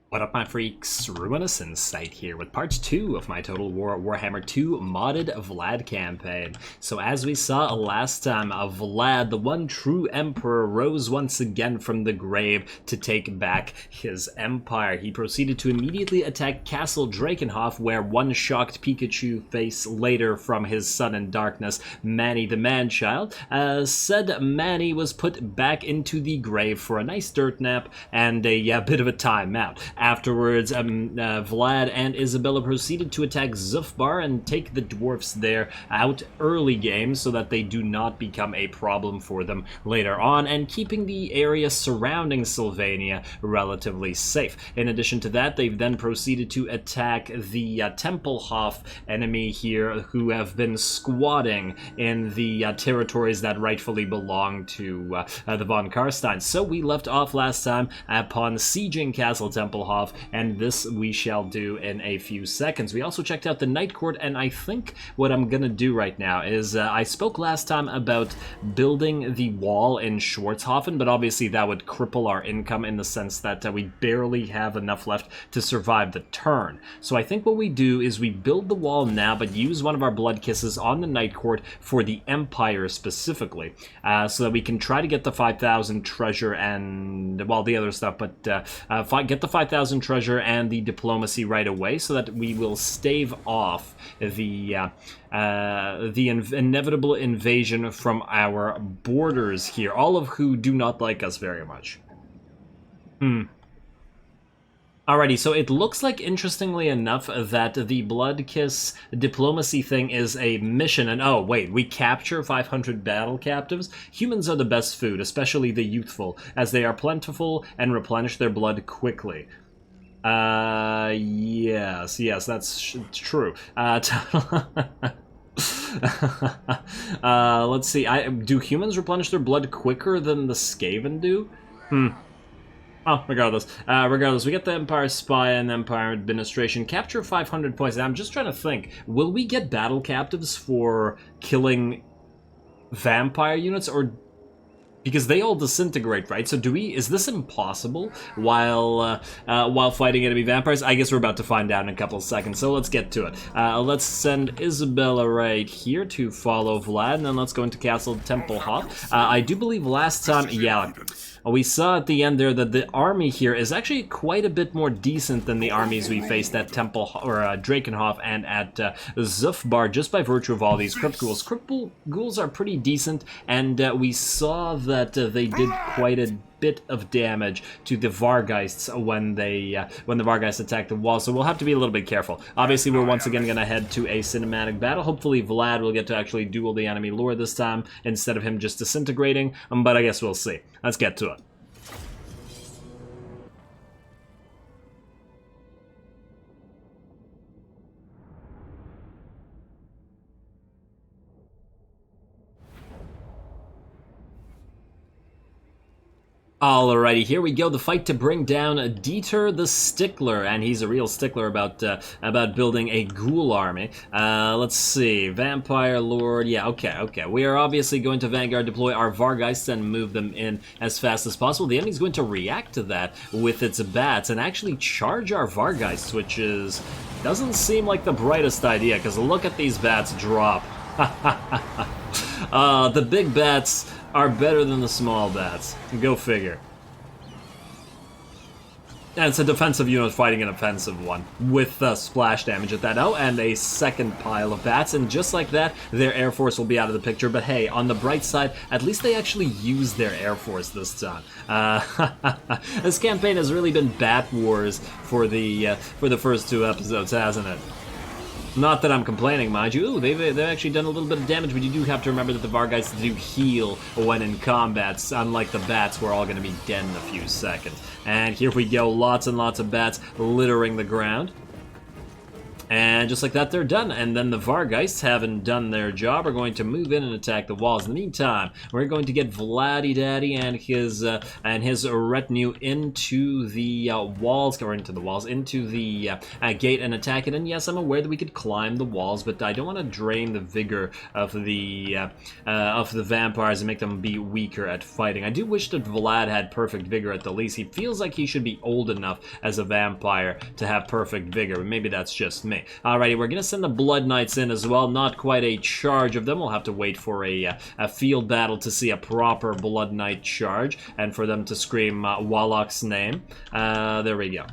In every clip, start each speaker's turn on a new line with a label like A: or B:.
A: What up, my freaks? Ruinous Insight here with part 2 of my Total Warhammer 2 modded Vlad campaign. So as we saw last time, Vlad, the one true emperor, rose once again from the grave to take back his empire. He proceeded to immediately attack Castle Drakenhof, where one shocked Pikachu face later from his son in darkness, Manny the Man-Child, said Manny was put back into the grave for a nice dirt nap and a bit of a timeout. Afterwards, Vlad and Isabella proceeded to attack Zufbar and take the dwarfs there out early game so that they do not become a problem for them later on, and keeping the area surrounding Sylvania relatively safe. In addition to that, they've then proceeded to attack the Templehof enemy here, who have been squatting in the territories that rightfully belong to the von Carstein. So we left off last time upon sieging Castle Templehof, and this we shall do in a few seconds. We also checked out the Night Court, and I think what I'm gonna do right now is I spoke last time about building the wall in Schwarzhofen, but obviously that would cripple our income in the sense that we barely have enough left to survive the turn. So I think what we do is we build the wall now, but use one of our blood kisses on the Night Court for the Empire specifically, so that we can try to get the 5,000 treasure and, well, the other stuff, but get the 5,000 treasure and the diplomacy right away, so that we will stave off the inevitable invasion from our borders here, all of who do not like us very much. Alrighty, so it looks like, interestingly enough, that the Blood Kiss diplomacy thing is a mission, and oh wait, we capture 500 battle captives? Humans are the best food, especially the youthful, as they are plentiful and replenish their blood quickly. Yes, that's true. Let's see, do humans replenish their blood quicker than the Skaven do? Oh, regardless, we get the Empire Spy and Empire Administration. Capture 500 points. And I'm just trying to think, will we get battle captives for killing vampire units, or... because they all disintegrate, right? So is this impossible while fighting enemy vampires? I guess we're about to find out in a couple seconds, so let's get to it. Let's send Isabella right here to follow Vlad, and then let's go into Castle Templehof. I do believe last time, yeah, we saw at the end there that the army here is actually quite a bit more decent than the armies we faced at Drakenhof and at Zufbar, just by virtue of all these Crypt Ghouls. Crypt Ghouls are pretty decent, and we saw that they did quite a bit of damage to the Vargeists when the Vargeists attacked the wall, so we'll have to be a little bit careful. Obviously, we're once again going to head to a cinematic battle. Hopefully, Vlad will get to actually duel the enemy lord this time, instead of him just disintegrating, but I guess we'll see. Let's get to it. Alrighty, here we go. The fight to bring down Dieter the Stickler, and he's a real stickler about building a ghoul army. Let's see, Vampire Lord. Yeah, okay. We are obviously going to Vanguard deploy our Vargeists and move them in as fast as possible. The enemy's going to react to that with its bats and actually charge our Vargeists, which doesn't seem like the brightest idea, because look at these bats drop. The big bats are better than the small bats. Go figure. And it's a defensive unit fighting an offensive one, with splash damage at that. Oh, and a second pile of bats, and just like that, their Air Force will be out of the picture. But hey, on the bright side, at least they actually use their Air Force this time. This campaign has really been Bat Wars for the first 2 episodes, hasn't it? Not that I'm complaining, mind you. Ooh, they've actually done a little bit of damage, but you do have to remember that the Vargeists do heal when in combat, unlike the bats, we're all going to be dead in a few seconds. And here we go, lots and lots of bats littering the ground. And just like that, they're done. And then the Vargeists, having done their job, are going to move in and attack the walls. In the meantime, we're going to get Vladdy Daddy and his retinue into the walls, or into the walls, into the gate and attack it. And yes, I'm aware that we could climb the walls, but I don't want to drain the vigor of the vampires and make them be weaker at fighting. I do wish that Vlad had perfect vigor at the least. He feels like he should be old enough as a vampire to have perfect vigor, but maybe that's just me. Alrighty, we're gonna send the Blood Knights in as well. Not quite a charge of them. We'll have to wait for a field battle to see a proper Blood Knight charge, and for them to scream Wallach's name. There we go.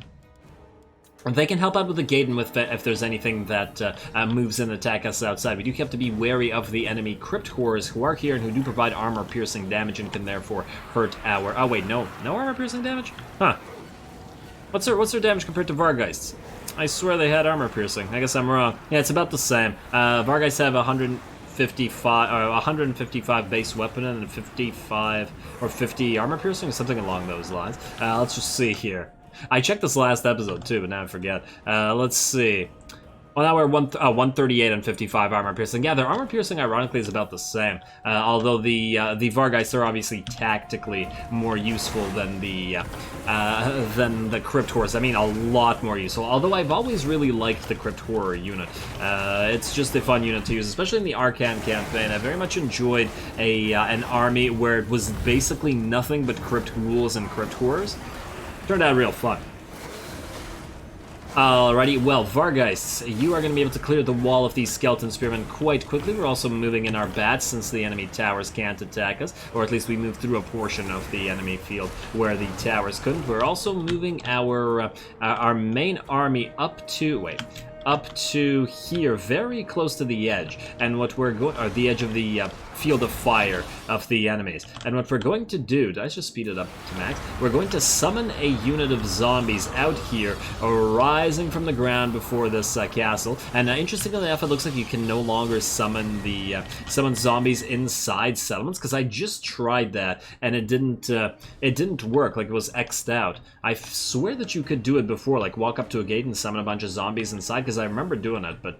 A: They can help out with the gate and with if there's anything that moves in and attack us outside. We do have to be wary of the enemy crypt horrors who are here and who do provide armor-piercing damage and can therefore hurt our... Oh wait, no armor-piercing damage? Huh. What's their damage compared to Vargeists? I swear they had armor piercing. I guess I'm wrong. Yeah, it's about the same. Vargeists have 155 base weapon and 55 or 50 armor piercing, something along those lines. Let's just see here. I checked this last episode too, but now I forget. Let's see. Well, now we're 138 and 55 armor piercing. Yeah, their armor piercing, ironically, is about the same. Although the Vargeists are obviously tactically more useful than the crypt horrors. I mean, a lot more useful. Although I've always really liked the crypt horror unit. It's just a fun unit to use, especially in the Arcan campaign. I very much enjoyed an army where it was basically nothing but crypt ghouls and crypt horrors. Turned out real fun. Alrighty, well, Vargeists, you are going to be able to clear the wall of these skeleton spearmen quite quickly. We're also moving in our bats since the enemy towers can't attack us, or at least we move through a portion of the enemy field where the towers couldn't. We're also moving our main army up to here, very close to the edge, and what we're going, or the edge of the field of fire of the enemies. And what we're going to do, did I just speed it up to max? We're going to summon a unit of zombies out here, rising from the ground before this castle. And interestingly enough, it looks like you can no longer summon summon zombies inside settlements, because I just tried that and it didn't work. Like, it was X'd out. I swear that you could do it before, like walk up to a gate and summon a bunch of zombies inside, because I remember doing it, but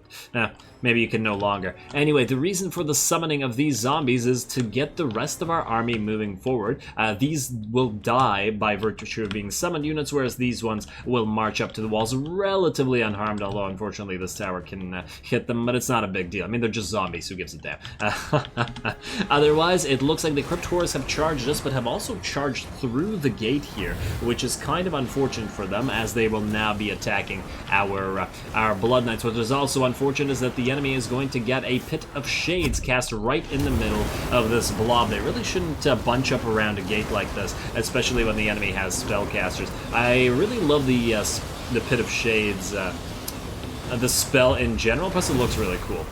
A: maybe you can no longer. Anyway, the reason for the summoning of these zombies is to get the rest of our army moving forward. These will die by virtue of being summoned units, whereas these ones will march up to the walls relatively unharmed, although unfortunately this tower can hit them, but it's not a big deal. I mean, they're just zombies, who gives a damn? Otherwise, it looks like the crypt horrors have charged us, but have also charged through the gate here, which is kind of unfortunate for them, as they will now be attacking our Blood Knights. What is also unfortunate is that the enemy is going to get a Pit of Shades cast right in the middle of this blob. They really shouldn't bunch up around a gate like this, especially when the enemy has spellcasters. I really love the Pit of Shades, the spell in general, plus it looks really cool.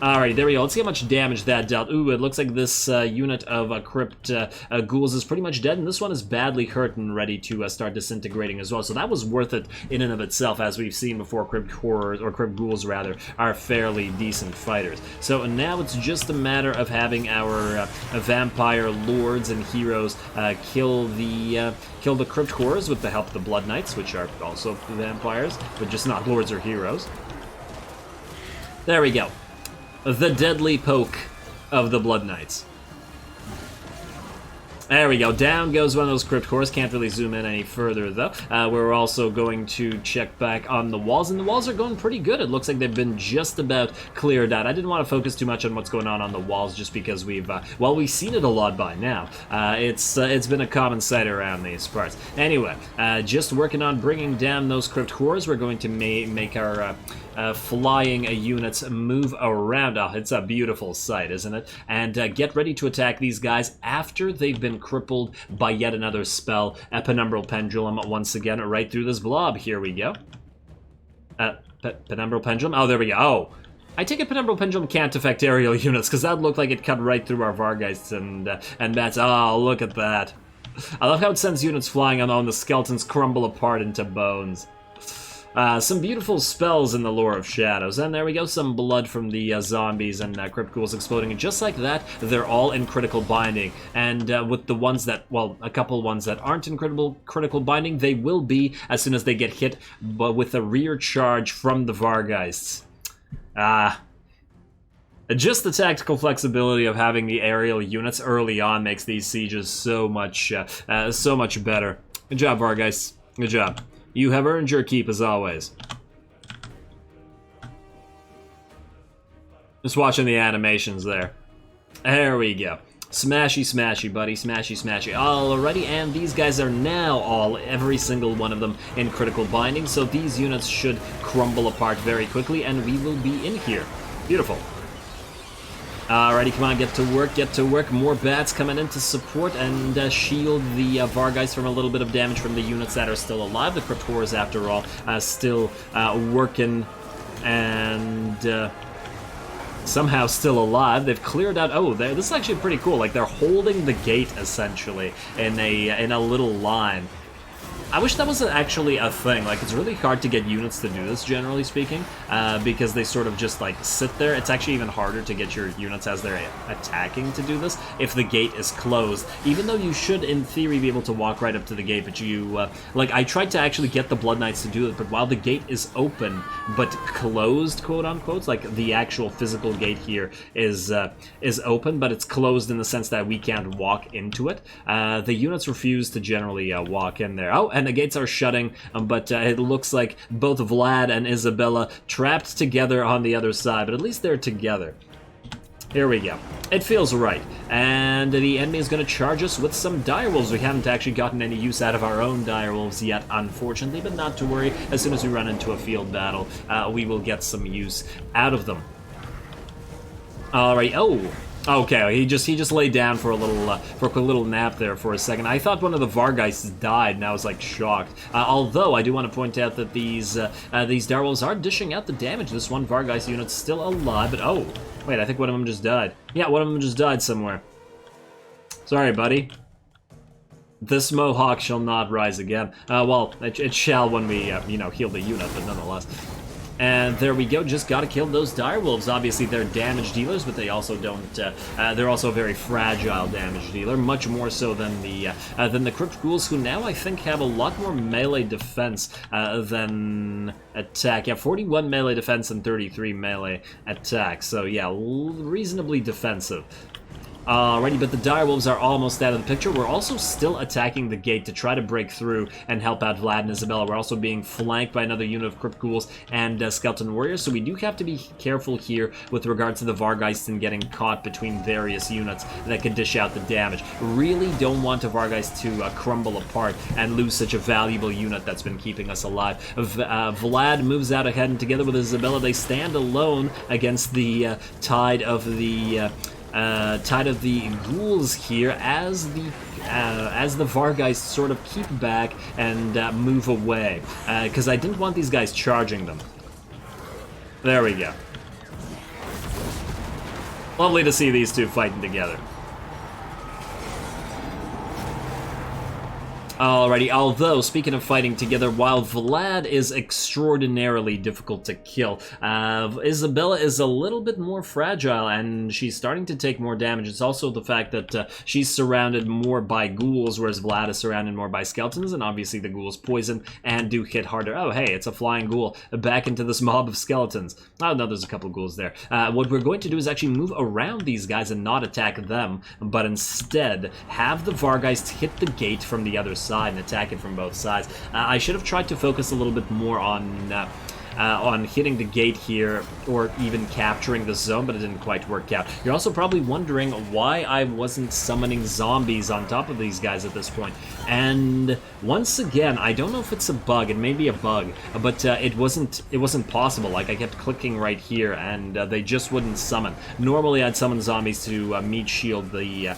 A: Alright, there we go. Let's see how much damage that dealt. Ooh, it looks like this unit of crypt ghouls is pretty much dead, and this one is badly hurt and ready to start disintegrating as well. So that was worth it in and of itself, as we've seen before. Crypt horrors, or crypt ghouls rather, are fairly decent fighters. So now it's just a matter of having our vampire lords and heroes kill the crypt horrors with the help of the Blood Knights, which are also vampires, but just not lords or heroes. There we go. The deadly poke of the Blood Knights. There we go. Down goes one of those crypt horrors. Can't really zoom in any further, though. We're also going to check back on the walls, and the walls are going pretty good. It looks like they've been just about cleared out. I didn't want to focus too much on what's going on the walls, just because we've seen it a lot by now. It's been a common sight around these parts. Anyway, just working on bringing down those crypt horrors. We're going to make our flying units move around. Oh, it's a beautiful sight, isn't it? And get ready to attack these guys after they've been crippled by yet another spell. A Penumbral Pendulum once again right through this blob. Here we go. Penumbral Pendulum? Oh, there we go. Oh, I take it Penumbral Pendulum can't affect aerial units, because that looked like it cut right through our Vargeists and bats. Oh, look at that. I love how it sends units flying on the skeletons crumble apart into bones. Some beautiful spells in the Lore of Shadows, and there we go, some blood from the zombies and crypt ghouls exploding, and just like that, they're all in critical binding, and with the ones that, well, a couple ones that aren't in critical binding, they will be as soon as they get hit, but with a rear charge from the Vargeists. Just the tactical flexibility of having the aerial units early on makes these sieges so much better. Good job, Vargeists. Good job. You have earned your keep as always. Just watching the animations there. There we go. Smashy, smashy, buddy. Smashy, smashy. Alrighty, and these guys are now every single one of them, in critical binding, so these units should crumble apart very quickly, and we will be in here. Beautiful. Alrighty, come on, get to work, get to work. More bats coming in to support and shield the Vargeists from a little bit of damage from the units that are still alive. The Crypt Horrors, after all, still working and somehow still alive. They've cleared out. Oh, this is actually pretty cool. Like, they're holding the gate essentially in a little line. I wish that was actually a thing. Like, it's really hard to get units to do this, generally speaking, because they sort of just, like, sit there. It's actually even harder to get your units as they're attacking to do this if the gate is closed, even though you should, in theory, be able to walk right up to the gate, but you, like, I tried to actually get the Blood Knights to do it, but while the gate is open, but closed, quote-unquote, like, the actual physical gate here is open, but it's closed in the sense that we can't walk into it, the units refuse to generally walk in there. Oh, and the gates are shutting, but it looks like both Vlad and Isabella trapped together on the other side, but at least they're together. Here we go. It feels right. And the enemy is going to charge us with some direwolves. We haven't actually gotten any use out of our own direwolves yet, unfortunately, but not to worry. As soon as we run into a field battle, we will get some use out of them. Alright, oh! Okay, he just laid down for a little nap there for a second. I thought one of the Vargeists died, and I was like shocked. Although I do want to point out that these direwolves are dishing out the damage. This one Vargeist unit's still alive, but oh, wait, I think one of them just died. Yeah, one of them just died somewhere. Sorry, buddy. This Mohawk shall not rise again. Well, it shall when we heal the unit, but nonetheless. And there we go, just gotta kill those direwolves. Obviously, they're damage dealers, but they also don't, they're also a very fragile damage dealer, much more so than the Crypt Ghouls, who now I think have a lot more melee defense than attack. Yeah, 41 melee defense and 33 melee attack, so yeah, reasonably defensive. Alrighty, but the direwolves are almost out of the picture. We're also still attacking the gate to try to break through and help out Vlad and Isabella. We're also being flanked by another unit of Crypt Ghouls and Skeleton Warriors, so we do have to be careful here with regards to the Vargeist and getting caught between various units that could dish out the damage. Really don't want a Vargeist to crumble apart and lose such a valuable unit that's been keeping us alive. Vlad moves out ahead, and together with Isabella, they stand alone against the tide of the ghouls here as the Vargeists sort of keep back and move away, because I didn't want these guys charging them. There we go. Lovely to see these two fighting together. Alrighty, although, speaking of fighting together, while Vlad is extraordinarily difficult to kill, Isabella is a little bit more fragile, and she's starting to take more damage. It's also the fact that she's surrounded more by ghouls, whereas Vlad is surrounded more by skeletons, and obviously the ghouls poison and do hit harder. Oh, hey, it's a flying ghoul back into this mob of skeletons. Oh, no, there's a couple ghouls there. What we're going to do is actually move around these guys and not attack them, but instead have the Vargeist hit the gate from the other side and attack it from both sides. I should have tried to focus a little bit more on hitting the gate here, or even capturing the zone, but it didn't quite work out. You're also probably wondering why I wasn't summoning zombies on top of these guys at this point. And once again, I don't know if it's a bug, it may be a bug, but it wasn't possible. Like, I kept clicking right here, and they just wouldn't summon. Normally, I'd summon zombies to meat shield the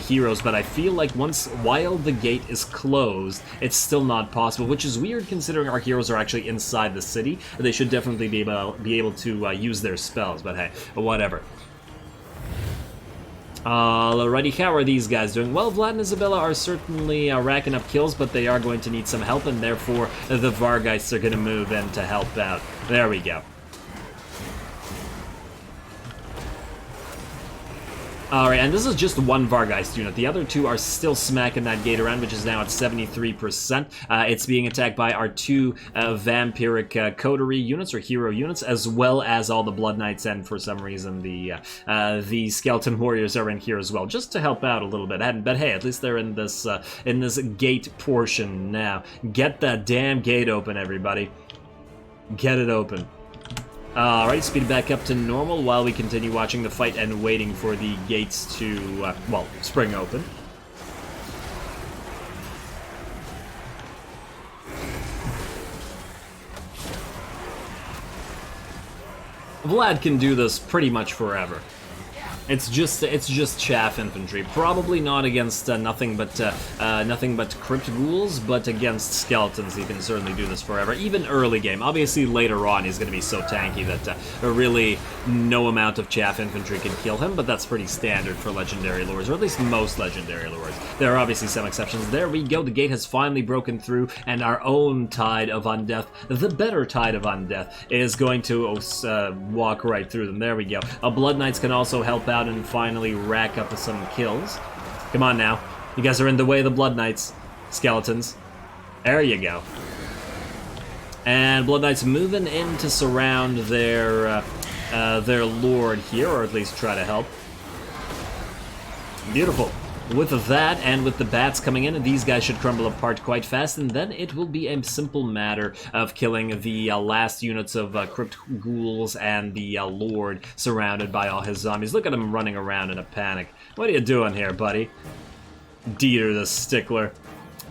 A: heroes, but I feel like while the gate is closed, it's still not possible, which is weird considering our heroes are actually inside the city. They should definitely be able to use their spells, but hey, whatever. Alrighty, how are these guys doing? Well, Vlad and Isabella are certainly racking up kills, but they are going to need some help, and therefore the Vargeists are going to move in to help out. There we go. Alright, and this is just one Vargeist unit. The other two are still smacking that gate around, which is now at 73%. It's being attacked by our two vampiric coterie units, or hero units, as well as all the Blood Knights, and for some reason the Skeleton Warriors are in here as well, just to help out a little bit. But hey, at least they're in this gate portion now. Get that damn gate open, everybody. Get it open. Alright, speed it back up to normal while we continue watching the fight and waiting for the gates to, well, spring open. Vlad can do this pretty much forever. It's just chaff infantry. Probably not against nothing but crypt ghouls, but against skeletons he can certainly do this forever. Even early game. Obviously later on he's going to be so tanky that really no amount of chaff infantry can kill him, but that's pretty standard for legendary lures, or at least most legendary lures. There are obviously some exceptions. There we go. The gate has finally broken through, and our own Tide of Undeath, the better Tide of Undeath, is going to walk right through them. There we go. Blood Knights can also help out and finally rack up some kills. Come on now. You guys are in the way of the Blood Knights. Skeletons. There you go. And Blood Knights moving in to surround their lord here, or at least try to help. Beautiful. With that, and with the bats coming in, these guys should crumble apart quite fast, and then it will be a simple matter of killing the last units of crypt ghouls and the lord surrounded by all his zombies. Look at him running around in a panic. What are you doing here, buddy? Dieter the Stickler.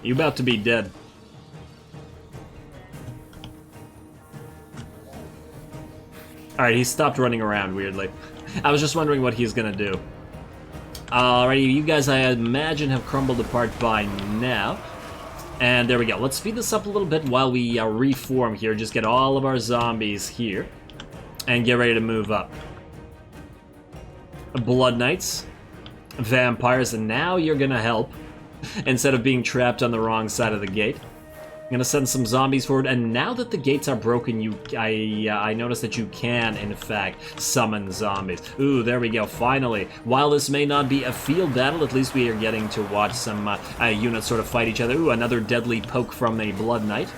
A: You about to be dead. Alright, he stopped running around, weirdly. I was just wondering what he's gonna do. Alrighty, you guys, I imagine, have crumbled apart by now. And there we go. Let's speed this up a little bit while we reform here. Just get all of our zombies here. And get ready to move up. Blood Knights. Vampires, and now you're gonna help. Instead of being trapped on the wrong side of the gate. I'm gonna send some zombies forward, and now that the gates are broken, I noticed that you can, in fact, summon zombies. Ooh, there we go, finally. While this may not be a field battle, at least we are getting to watch some units sort of fight each other. Ooh, another deadly poke from a Blood Knight.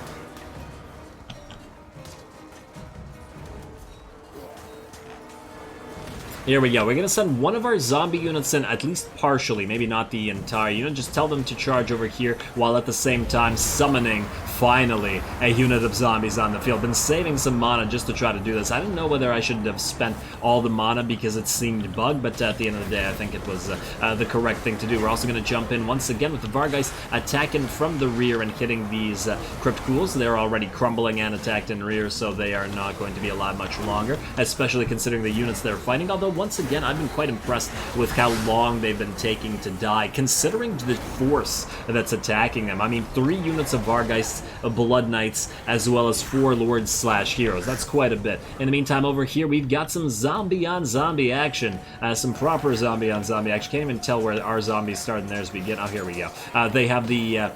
A: Here we go. We're going to send one of our zombie units in, at least partially, maybe not the entire unit. Just tell them to charge over here, while at the same time summoning, finally, a unit of zombies on the field. Been saving some mana just to try to do this. I didn't know whether I should have spent all the mana because it seemed bugged, but at the end of the day, I think it was the correct thing to do. We're also going to jump in once again with the Vargeist attacking from the rear and hitting these crypt ghouls. They're already crumbling and attacked in rear, so they are not going to be alive much longer, especially considering the units they're fighting. Although, once again, I've been quite impressed with how long they've been taking to die, considering the force that's attacking them. I mean, 3 units of Vargeists, Blood Knights, as well as 4 Lords/Heroes. That's quite a bit. In the meantime, over here, we've got some zombie-on-zombie action. Some proper zombie-on-zombie action. Can't even tell where our zombies start and theirs begin. Oh, here we go. They have the...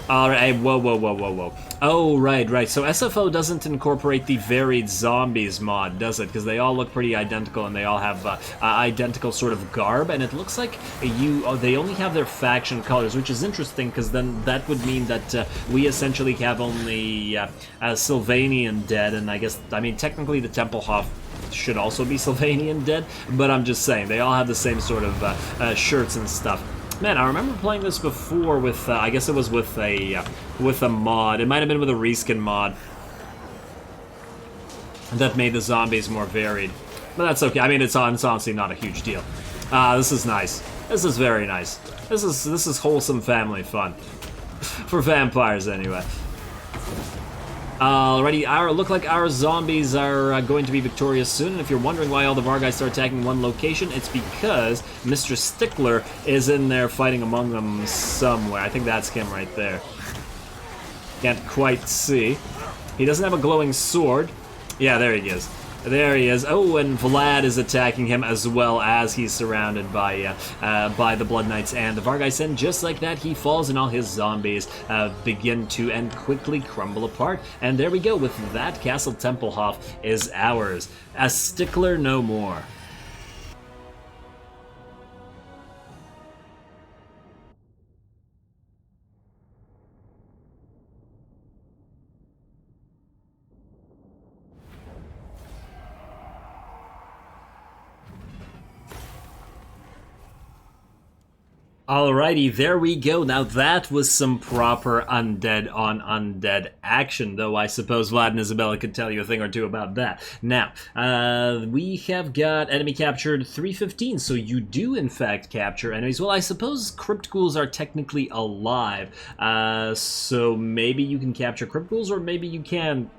A: Alright, whoa. Oh, right. So SFO doesn't incorporate the varied zombies mod, does it? Because they all look pretty identical, and they all have identical sort of garb, and it looks like they only have their faction colors, which is interesting, because then that would mean that we essentially have only Sylvanian dead, and I mean, technically the Templehof should also be Sylvanian dead, but I'm just saying, they all have the same sort of shirts and stuff. Man, I remember playing this before with, I guess it was with a mod. It might have been with a reskin mod that made the zombies more varied. But that's okay. I mean, it's honestly not a huge deal. This is nice. This is very nice. This is wholesome family fun. For vampires, anyway. Alrighty, look like our zombies are going to be victorious soon, and if you're wondering why all the Vargeists are attacking one location, it's because Mr. Stickler is in there fighting among them somewhere. I think that's him right there. Can't quite see. He doesn't have a glowing sword. Yeah, there he is. There he is. Oh, and Vlad is attacking him as well as he's surrounded by the Blood Knights and the Vargeist. And just like that, he falls and all his zombies begin to and quickly crumble apart. And there we go. With that, Castle Templehof is ours. A stickler no more. Alrighty, there we go. Now that was some proper undead on undead action, though I suppose Vlad and Isabella could tell you a thing or two about that. Now, we have got enemy captured 315, so you do in fact capture enemies. Well, I suppose crypt ghouls are technically alive, so maybe you can capture crypt ghouls, or maybe you can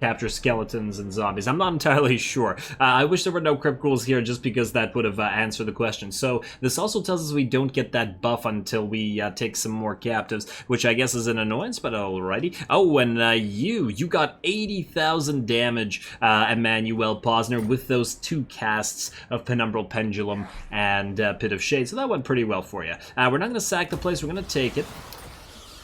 A: capture skeletons and zombies. I'm not entirely sure. I wish there were no crypt ghouls here just because that would have answered the question. So this also tells us we don't get that buff until we take some more captives, which I guess is an annoyance, but alrighty. Oh, and you got 80,000 damage, Emmanuel Posner, with those 2 casts of Penumbral Pendulum and Pit of Shade. So that went pretty well for you. We're not going to sack the place. We're going to take it.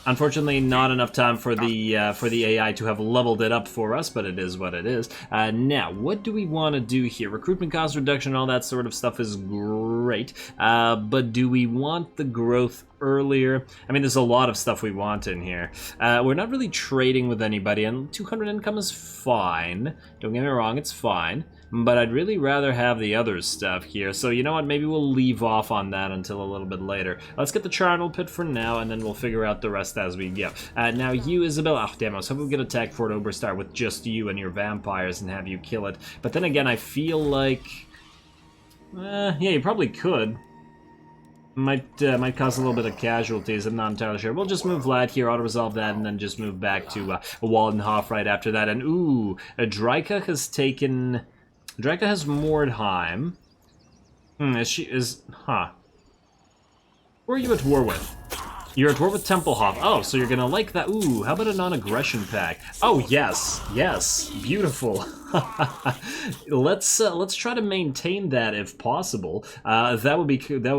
A: Unfortunately, not enough time for the AI to have leveled it up for us, but it is what it is. Now, what do we want to do here? Recruitment cost reduction, all that sort of stuff is great, but do we want the growth earlier? I mean, there's a lot of stuff we want in here. We're not really trading with anybody, and 200 income is fine. Don't get me wrong, it's fine. But I'd really rather have the other stuff here. So you know what, maybe we'll leave off on that until a little bit later. Let's get the charnel pit for now, and then we'll figure out the rest as we go. Now you, Isabella, oh damn, I was hoping we could attack Fort Oberstar with just you and your vampires and have you kill it. But then again, I feel like... yeah, you probably could. Might cause a little bit of casualties, I'm not entirely sure. We'll just move Vlad here, auto-resolve that, and then just move back to Waldenhof right after that. And ooh, Draika has taken... Draika has Mordheim. Huh. Who are you at war with? You're at war with Templehof. Oh, so you're gonna like that. Ooh, how about a non-aggression pact? Oh, yes. Yes. Beautiful. Let's try to maintain that if possible. That would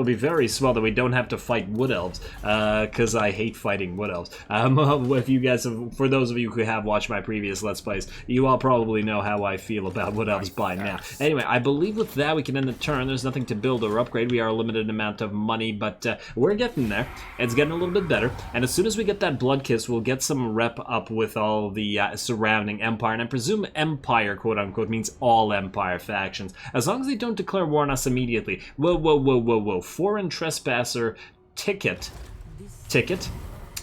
A: be very swell that we don't have to fight wood elves, because I hate fighting wood elves. If you guys for those of you who have watched my previous Let's Plays, you all probably know how I feel about wood elves by now. Anyway, I believe with that we can end the turn. There's nothing to build or upgrade. We are a limited amount of money, but we're getting there. It's getting a little bit better, and as soon as we get that blood kiss, we'll get some rep up with all the surrounding empire, and I presume empire, quote-unquote, means all empire factions, as long as they don't declare war on us immediately. Whoa. Foreign trespasser ticket.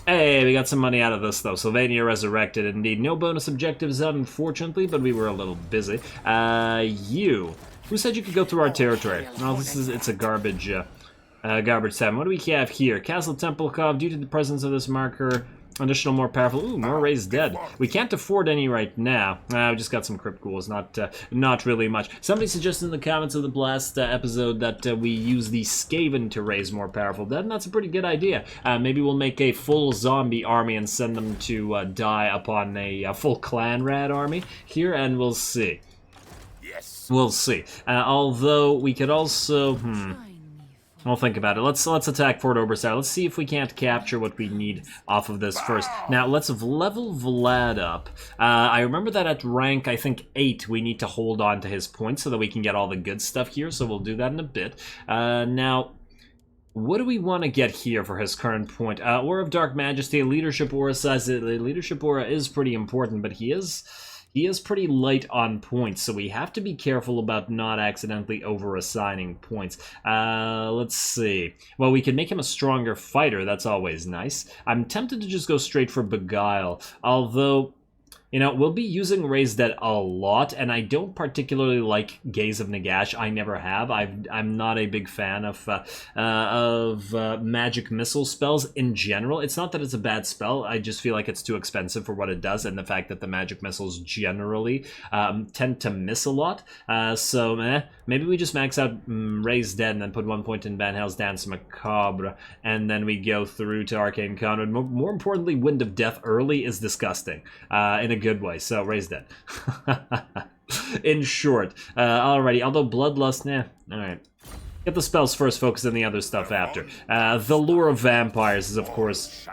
A: Hey, we got some money out of this, though. Sylvania resurrected, indeed. No bonus objectives, unfortunately, but we were a little busy. You. Who said you could go through our territory? Oh, it's a garbage 7. What do we have here? Castle Templehof, due to the presence of this marker, additional more powerful. Ooh, more raised dead. We can't afford any right now. We just got some crypt ghouls, not really much. Somebody suggested in the comments of the last episode that we use the Skaven to raise more powerful dead, and that's a pretty good idea. Maybe we'll make a full zombie army and send them to die upon a full clan rat army here, and we'll see. Yes. We'll see. Although we could also... We'll think about it. Let's attack Fort Oberstar. Let's see if we can't capture what we need off of this first. Now, let's level Vlad up. I remember that at rank, I think, 8, we need to hold on to his points so that we can get all the good stuff here, so we'll do that in a bit. Now, what do we want to get here for his current point? Aura of Dark Majesty, Leadership Aura says that Leadership Aura is pretty important, but he is pretty light on points, so we have to be careful about not accidentally over-assigning points. Let's see. Well, we can make him a stronger fighter. That's always nice. I'm tempted to just go straight for Beguile, although... You know, we'll be using Raise Dead a lot, and I don't particularly like Gaze of Nagash. I never have. I'm not a big fan of magic missile spells in general. It's not that it's a bad spell. I just feel like it's too expensive for what it does, and the fact that the magic missiles generally tend to miss a lot. Maybe we just max out Raise Dead and then put 1 point in Van Hell's Dance Macabre, and then we go through to Arcane Conduit. More importantly, Wind of Death early is disgusting in a good way, so Raise Dead. In short. Alrighty, although Bloodlust, nah, alright. Get the spells first, focus on the other stuff after. The Lure of Vampires is, of course,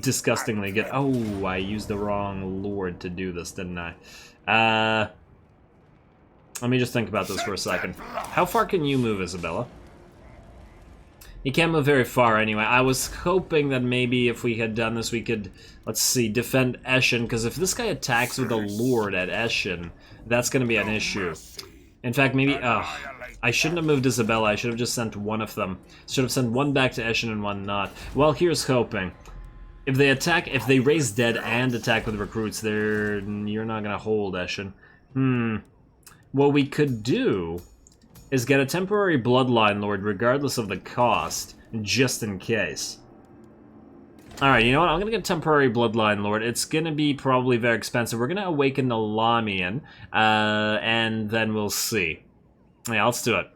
A: disgustingly good. Oh, I used the wrong Lord to do this, didn't I? Let me just think about this for a second. How far can you move, Isabella? You can't move very far anyway. I was hoping that maybe if we had done this, we could, let's see, defend Eschen, because if this guy attacks with a Lord at Eschen, that's going to be an issue. In fact, maybe, I shouldn't have moved Isabella. I should have just sent one of them. Should have sent one back to Eschen and one not. Well, here's hoping. If they attack, if they raise dead and attack with recruits, you're not going to hold Eschen. What we could do is get a temporary Bloodline Lord regardless of the cost, just in case. Alright, you know what? I'm gonna get a temporary Bloodline Lord. It's gonna be probably very expensive. We're gonna awaken the Lamian, and then we'll see. Yeah, let's do it.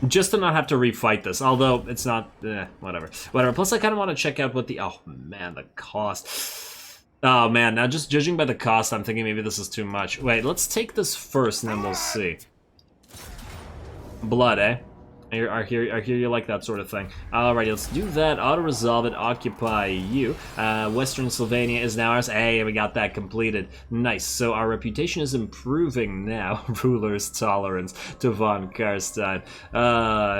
A: Just to not have to refight this, although it's not, whatever. Whatever, plus I kind of want to check out what the, oh man, the cost. Oh man, now just judging by the cost, I'm thinking maybe this is too much. Wait, let's take this first and then we'll see. Blood, eh? I hear you like that sort of thing. Alrighty, let's do that. Auto-resolve it. Occupy you. Western Sylvania is now ours. Hey, we got that completed. Nice. So our reputation is improving now. Ruler's tolerance to von Carstein.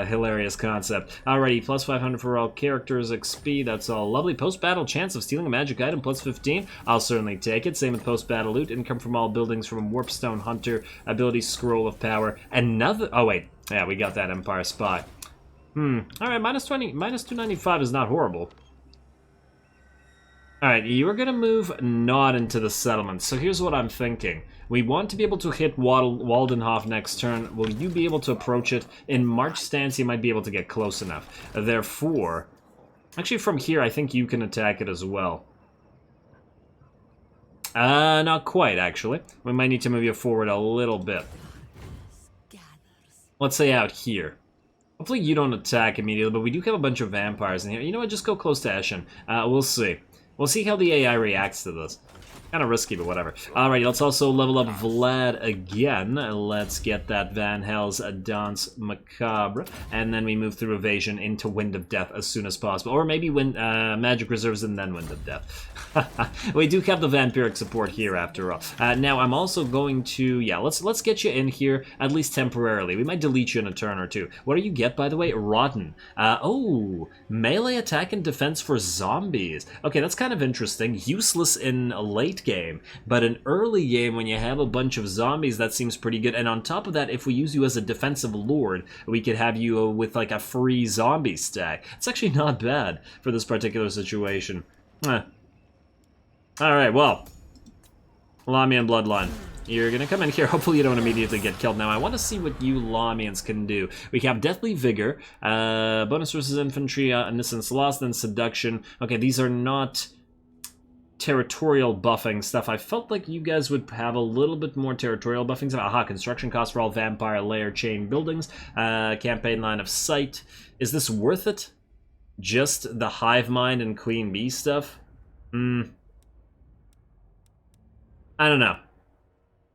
A: Hilarious concept. Alrighty, plus 500 for all characters. XP, that's all lovely. Post-battle chance of stealing a magic item, plus 15. I'll certainly take it. Same with post-battle loot. Income from all buildings from Warpstone Hunter. Ability Scroll of Power. Another... Oh, wait. Yeah, we got that Empire Spy. Alright, minus 20, minus 295 is not horrible. Alright, you're gonna move not into the settlement, so here's what I'm thinking. We want to be able to hit Waldenhof next turn. Will you be able to approach it? In March stance, you might be able to get close enough. Therefore, actually from here, I think you can attack it as well. Not quite, actually. We might need to move you forward a little bit. Let's say out here. Hopefully you don't attack immediately, but we do have a bunch of vampires in here. You know what, just go close to Eschen. We'll see. We'll see how the AI reacts to this. Kind of risky, but whatever. Alrighty, let's also level up Vlad again. Let's get that Van Hell's Danse Macabre. And then we move through Evasion into Wind of Death as soon as possible. Or maybe Magic Reserves and then Wind of Death. We do have the vampiric support here after all. Now, I'm also going to... Yeah, let's get you in here, at least temporarily. We might delete you in a turn or two. What do you get, by the way? Rotten. Oh, melee attack and defense for zombies. Okay, that's kind of interesting. Useless in a late game, but an early game when you have a bunch of zombies, that seems pretty good. And on top of that, if we use you as a defensive lord, we could have you with like a free zombie stack. It's actually not bad for this particular situation. Alright, well, Lamian Bloodline. You're gonna come in here. Hopefully you don't immediately get killed. Now, I want to see what you Lamians can do. We have Deathly Vigor, bonus versus infantry, Innocence Lost, and Seduction. Okay, these are not territorial buffing stuff. I felt like you guys would have a little bit more territorial buffing. Aha, construction costs for all vampire layer chain buildings. Campaign line of sight. Is this worth it? Just the hive mind and queen bee stuff? I don't know.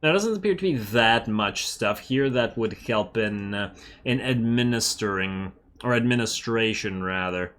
A: There doesn't appear to be that much stuff here that would help in administering, or administration rather.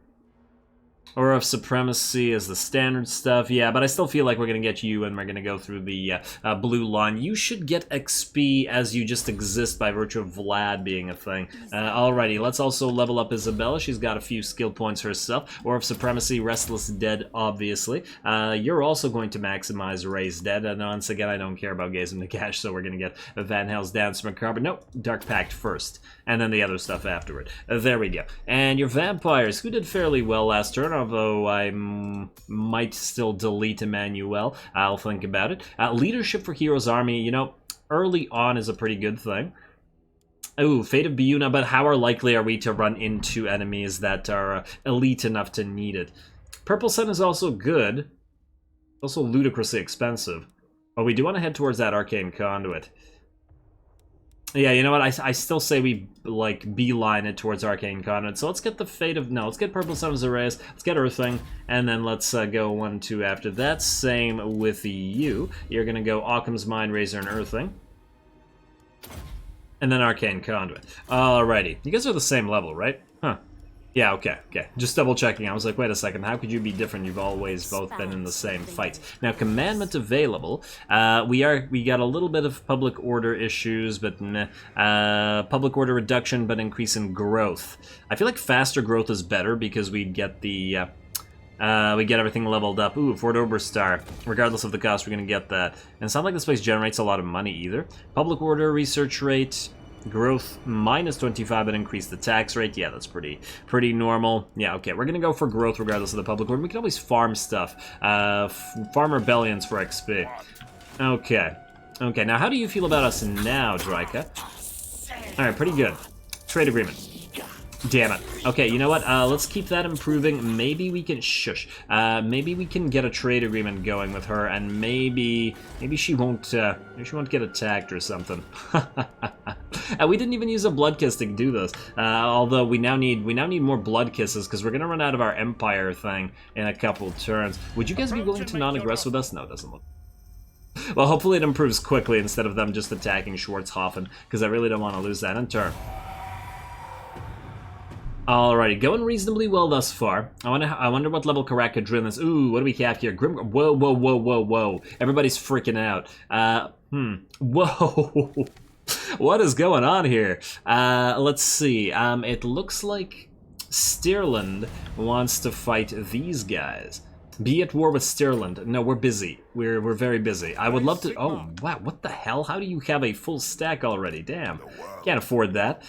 A: Or of Supremacy as the standard stuff. Yeah, but I still feel like we're going to get you and we're going to go through the blue line. You should get XP as you just exist by virtue of Vlad being a thing. Alrighty, let's also level up Isabella. She's got a few skill points herself. Or of Supremacy, Restless Dead, obviously. You're also going to maximize Raised Dead. And once again, I don't care about Gaze the Cash, so we're going to get Van Hell's Danse Macabre. Nope, Dark Pact first. And then the other stuff afterward. There we go. And your vampires, who did fairly well last turn, although I might still delete Emmanuel. I'll think about it. Leadership for Heroes Army, you know, early on is a pretty good thing. Ooh, Fate of Biuna, but how likely are we to run into enemies that are elite enough to need it? Purple Sun is also good. Also ludicrously expensive. But we do want to head towards that Arcane Conduit. Yeah, you know what? I still say we, like, beeline it towards Arcane Conduit. So let's get the Fate of... No, let's get Purple Summons Arrays. Let's get Earthing. And then let's go 1-2 after that. Same with you. You're going to go Occam's Mind, Razor, and Earthing. And then Arcane Conduit. Alrighty. You guys are the same level, right? Huh. Yeah, okay. Just double checking. I was like, wait a second, how could you be different? You've always both been in the same fights. Now, commandment available. We got a little bit of public order issues, but public order reduction, but increase in growth. I feel like faster growth is better because we get the we get everything leveled up. Ooh, Fort Oberstar. Regardless of the cost, we're gonna get that. And it's not like this place generates a lot of money either. Public order research rate. Growth -25, but increase the tax rate. Yeah, that's pretty normal. Yeah, okay, we're gonna go for growth regardless of the public order. We can always farm stuff. Farm rebellions for XP. Okay. Okay, now how do you feel about us now, Draika? Alright, pretty good. Trade agreement. Damn it. Okay, you know what? Let's keep that improving. Maybe we can... Shush. Maybe we can get a trade agreement going with her, and maybe she won't get attacked or something. We didn't even use a blood kiss to do this. Although we now need more blood kisses because we're gonna run out of our empire thing in a couple turns. Would you guys be willing to non-aggress with us? No, it doesn't look. Well, hopefully it improves quickly instead of them just attacking Schwarzhofen, because I really don't want to lose that in turn. Alrighty, going reasonably well thus far. I wonder what level Karak Kadrin is. Ooh, what do we have here? Whoa. Everybody's freaking out. Whoa. What is going on here? Let's see. It looks like Stirland wants to fight these guys. Be at war with Stirland. No, we're busy. We're very busy. I would love to... Oh, wow, what the hell? How do you have a full stack already? Damn. Can't afford that.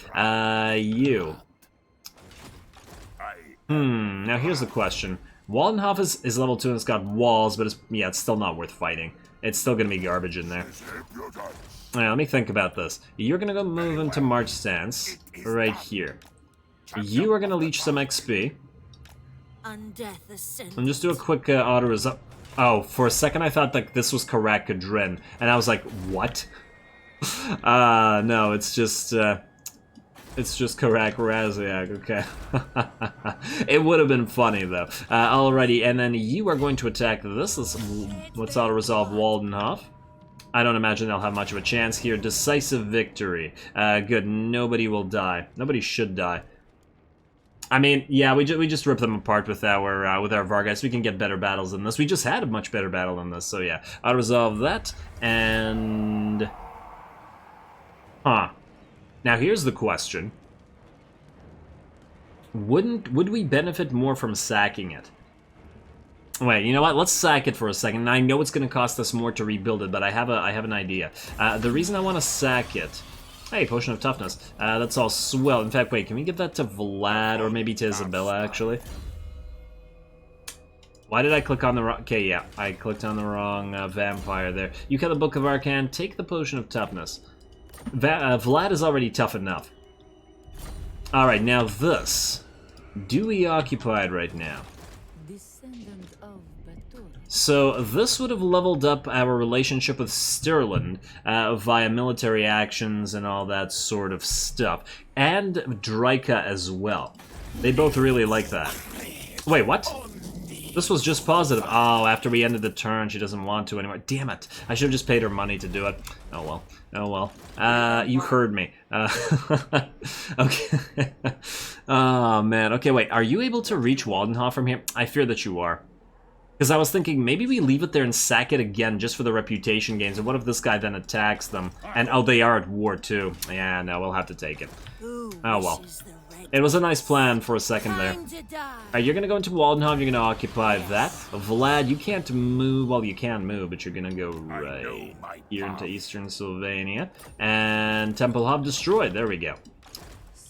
A: You... now here's the question. Waldenhof is level 2 and it's got walls, but it's still not worth fighting. It's still gonna be garbage in there. Alright, let me think about this. You're gonna go move into March Stance, right here. You are gonna leech some XP. And just do a quick auto-resolve. Oh, for a second I thought like this was Karak Kadrin, and I was like, what? No, it's just Karak Raziak, okay. It would have been funny, though. Alrighty, and then you are going to attack this. Let's auto-resolve Waldenhof. I don't imagine they'll have much of a chance here. Decisive victory. Good, nobody will die. Nobody should die. I mean, yeah, we just rip them apart with our Vargas. We can get better battles than this. We just had a much better battle than this, so yeah. Auto-resolve that, and... Huh. Now here's the question. Would we benefit more from sacking it? Wait, you know what? Let's sack it for a second. I know it's going to cost us more to rebuild it, but I have an idea. The reason I want to sack it... Hey, Potion of Toughness. That's all swell. In fact, wait, can we give that to Vlad, or maybe to Isabella, actually? Why did I click on the wrong... Okay, yeah, I clicked on the wrong vampire there. You got the Book of Arcane, take the Potion of Toughness. Vlad is already tough enough. Alright, now this. Do we occupy it right now? So this would have leveled up our relationship with Stirland via military actions and all that sort of stuff. And Draika as well. They both really like that. Wait, what? This was just positive. Oh, after we ended the turn, she doesn't want to anymore. Damn it. I should have just paid her money to do it. Oh, well. Oh, well. You heard me. Okay. Oh, man. Okay, wait. Are you able to reach Waldenhof from here? I fear that you are. Because I was thinking, maybe we leave it there and sack it again just for the reputation gains. And what if this guy then attacks them? And, oh, they are at war, too. Yeah, no, we'll have to take it. Oh, well. It was a nice plan for a second there. Alright, you're gonna go into Waldenhof, you're gonna occupy that. Vlad, you can't move, well, you can move, but you're gonna go right here into Eastern Sylvania. And Templehof destroyed, there we go.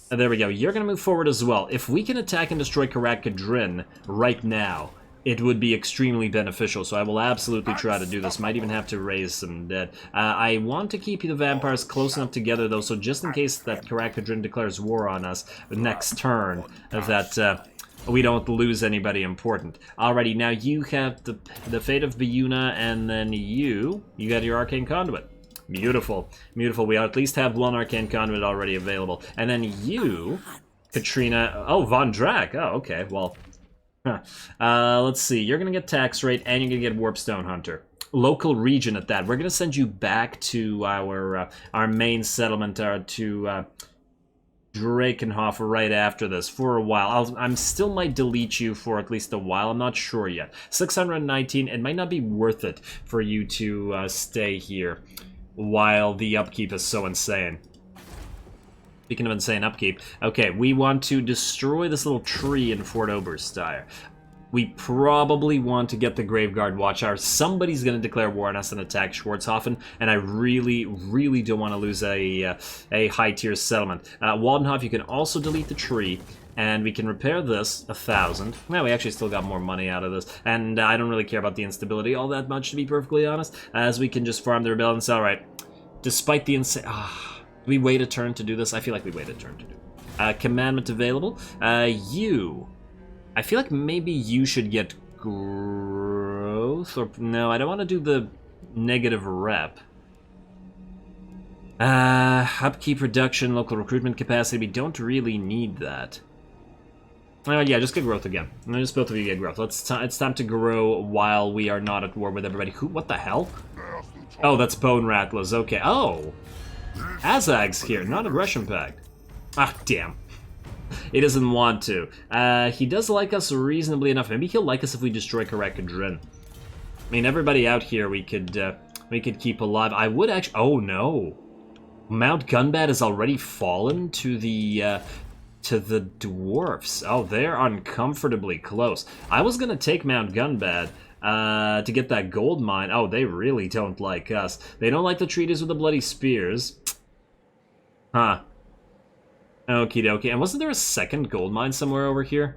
A: There we go, you're gonna move forward as well. If we can attack and destroy Karak Kadrin right now, it would be extremely beneficial, so I will absolutely try to do this. Might even have to raise some dead. I want to keep the vampires close enough together, though, so just in case that Karak Kadrin declares war on us next turn, that we don't lose anybody important. Alrighty, now you have the Fate of Biuna, and then you got your Arcane Conduit. Beautiful. Beautiful. We at least have one Arcane Conduit already available. And then you, Katrina... Oh, Von Drak. Oh, okay. Well... let's see. You're going to get Tax Rate, and you're going to get Warpstone Hunter. Local region at that. We're going to send you back to our main settlement, to Drakenhof right after this for a while. I'm still might delete you for at least a while. I'm not sure yet. 619. It might not be worth it for you to stay here while the upkeep is so insane. Speaking of insane upkeep, okay, we want to destroy this little tree in Fort Oberstyre. We probably want to get the Graveguard Watchtower. Somebody's going to declare war on us and attack Schwarzhofen, and I really, really don't want to lose a high-tier settlement. Waldenhof, you can also delete the tree, and we can repair this, 1,000. Well, we actually still got more money out of this, and I don't really care about the instability all that much, to be perfectly honest, as we can just farm the rebellions. Alright, despite the insane... we wait a turn to do this? I feel like we wait a turn to do it. Commandment available. You. I feel like maybe you should get growth. Or no, I don't want to do the negative rep. Upkeep reduction, local recruitment capacity. We don't really need that. Yeah, just get growth again. Just both of you get growth. It's time to grow while we are not at war with everybody. Who? What the hell? Oh, that's Bone Rattlers. Okay. Oh. Azag's here, not Aggression Pact. Ah, damn. He doesn't want to. He does like us reasonably enough. Maybe he'll like us if we destroy Karak Kadrin. I mean, everybody out here we could keep alive. I would actually... Oh, no. Mount Gunbad has already fallen to the dwarfs. Oh, they're uncomfortably close. I was gonna take Mount Gunbad, to get that gold mine. Oh, they really don't like us. They don't like the treaties with the bloody spears. Huh. Okie dokie. And wasn't there a second gold mine somewhere over here?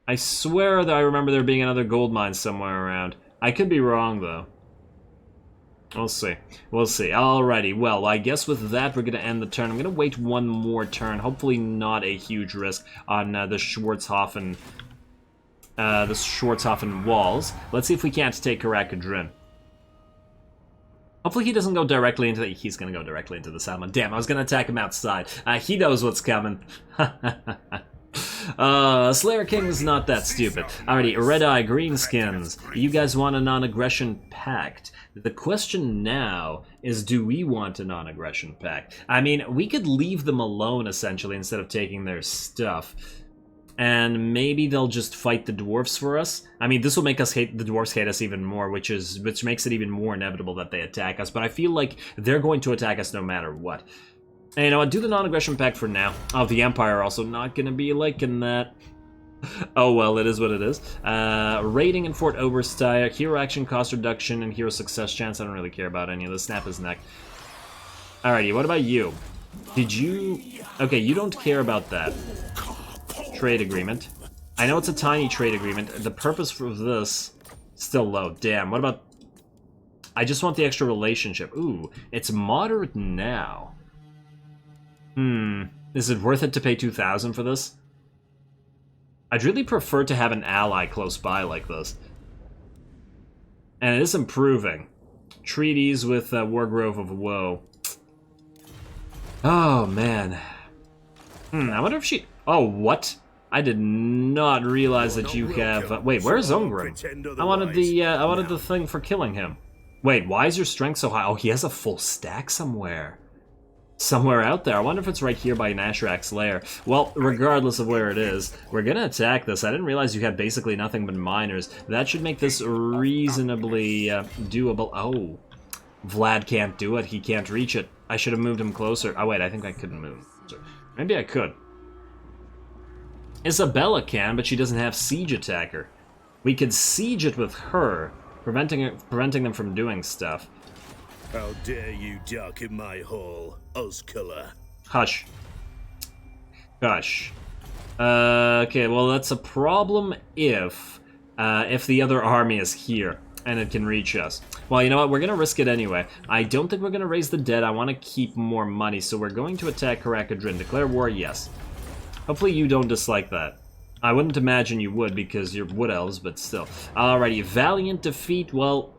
A: I swear that I remember there being another gold mine somewhere around. I could be wrong, though. We'll see. We'll see. Alrighty, well, I guess with that we're going to end the turn. I'm going to wait one more turn. Hopefully not a huge risk on the Schwarzhofen walls. Let's see if we can't take Karak Kadrin. Hopefully he doesn't go directly into the... He's going to go directly into the settlement. Damn, I was going to attack him outside. He knows what's coming. Slayer King's not that stupid. Alrighty, Red Eye, Greenskins. You guys want a non-aggression pact. The question now is, do we want a non-aggression pact? I mean, we could leave them alone, essentially, instead of taking their stuff. And maybe they'll just fight the dwarfs for us. I mean, this will make us hate the dwarfs hate us even more, which makes it even more inevitable that they attack us. But I feel like they're going to attack us no matter what. And you know what? Do the non-aggression pact for now. Oh, the Empire also not going to be liking that. Oh well, it is what it is. Raiding in Fort Oberstyre, hero action cost reduction, and hero success chance. I don't really care about any of this. Snap his neck. Alrighty, what about you? Did you... Okay, you don't care about that. Trade agreement. I know it's a tiny trade agreement. The purpose for this... Still low. Damn, what about... I just want the extra relationship. Ooh, it's moderate now. Is it worth it to pay 2,000 for this? I'd really prefer to have an ally close by like this. And it is improving. Treaties with Wargrove of Woe. Oh, man. I wonder if she... Oh, what? I did not realize that you have... Wait, where's Ungrim? I wanted the thing for killing him. Wait, why is your strength so high? Oh, he has a full stack somewhere. Somewhere out there. I wonder if it's right here by Nashrak's lair. Well, regardless of where it is, we're gonna attack this. I didn't realize you had basically nothing but miners. That should make this reasonably doable. Oh, Vlad can't do it. He can't reach it. I should have moved him closer. Oh, wait, I think I couldn't move. Maybe I could. Isabella can, but she doesn't have siege attacker. We could siege it with her, preventing them from doing stuff.
B: How dare you darken my hall, Ozkiller?
A: Hush. Hush. Okay, well that's a problem if the other army is here and it can reach us. Well, you know what? We're gonna risk it anyway. I don't think we're gonna raise the dead. I want to keep more money, so we're going to attack Karak Kadrin. Declare war, yes. Hopefully you don't dislike that. I wouldn't imagine you would because you're wood elves, but still. Alrighty, valiant defeat. Well,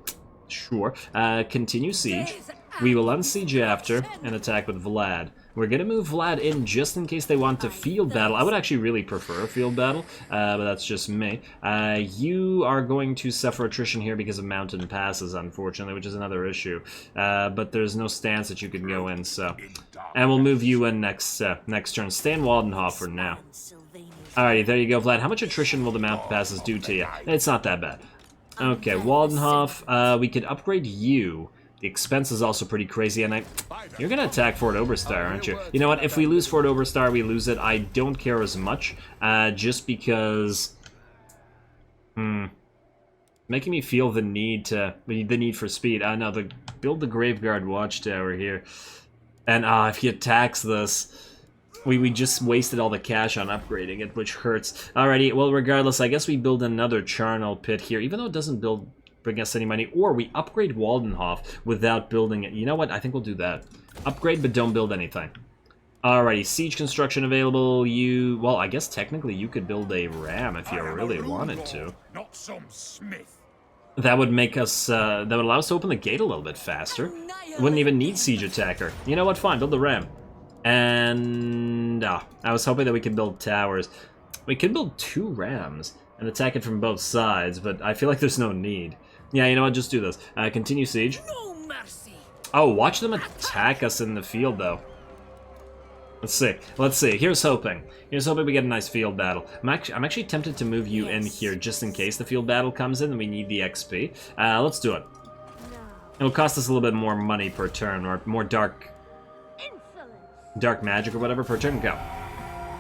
A: Sure. Continue siege. We will unsiege after and attack with Vlad. We're gonna move Vlad in just in case they want to field battle. I would actually really prefer a field battle, but that's just me. You are going to suffer attrition here because of mountain passes, unfortunately, which is another issue. But there's no stance that you can go in, so... And we'll move you in next turn. Stay in Waldenhof for now. Alrighty, there you go, Vlad. How much attrition will the mountain passes do to you? It's not that bad. Okay, Waldenhof, we could upgrade you. The expense is also pretty crazy, and you're gonna attack Fort Oberstar, aren't you? You know what, if we lose Fort Oberstar, we lose it. I don't care as much, just because... Making me feel the need for speed. No, build the Graveguard Watchtower here. And, if he attacks this... We just wasted all the cash on upgrading it, which hurts. Alrighty, well, regardless, I guess we build another Charnel Pit here, even though it doesn't bring us any money, or we upgrade Waldenhof without building it. You know what? I think we'll do that. Upgrade, but don't build anything. Alrighty, siege construction available. Well, I guess technically you could build a ram if you really wanted to.
B: Not some smith.
A: That would make us, that would allow us to open the gate a little bit faster. Wouldn't even need siege attacker. You know what? Fine, build the ram. And, I was hoping that we could build towers. We could build 2 rams and attack it from both sides, but I feel like there's no need. Yeah, you know what? Just do this. Continue siege.
C: No mercy.
A: Oh, watch them attack us in the field, though. Let's see. Let's see. Here's hoping. Here's hoping we get a nice field battle. I'm actually tempted to move you in here just in case the field battle comes in and we need the XP. Let's do it. It'll cost us a little bit more money per turn, or more dark magic or whatever per turn. Go.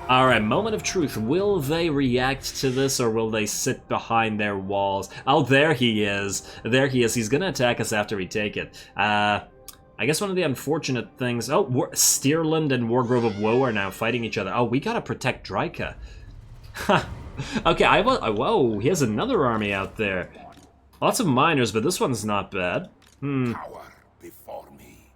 A: Alright, moment of truth. Will they react to this, or will they sit behind their walls? Oh, there he is. There he is. He's gonna attack us after we take it. I guess one of the unfortunate things... Oh, Steerland and Wargrove of Woe are now fighting each other. Oh, we gotta protect Dryka. Okay, whoa, he has another army out there. Lots of miners, but this one's not bad.
B: Power before me.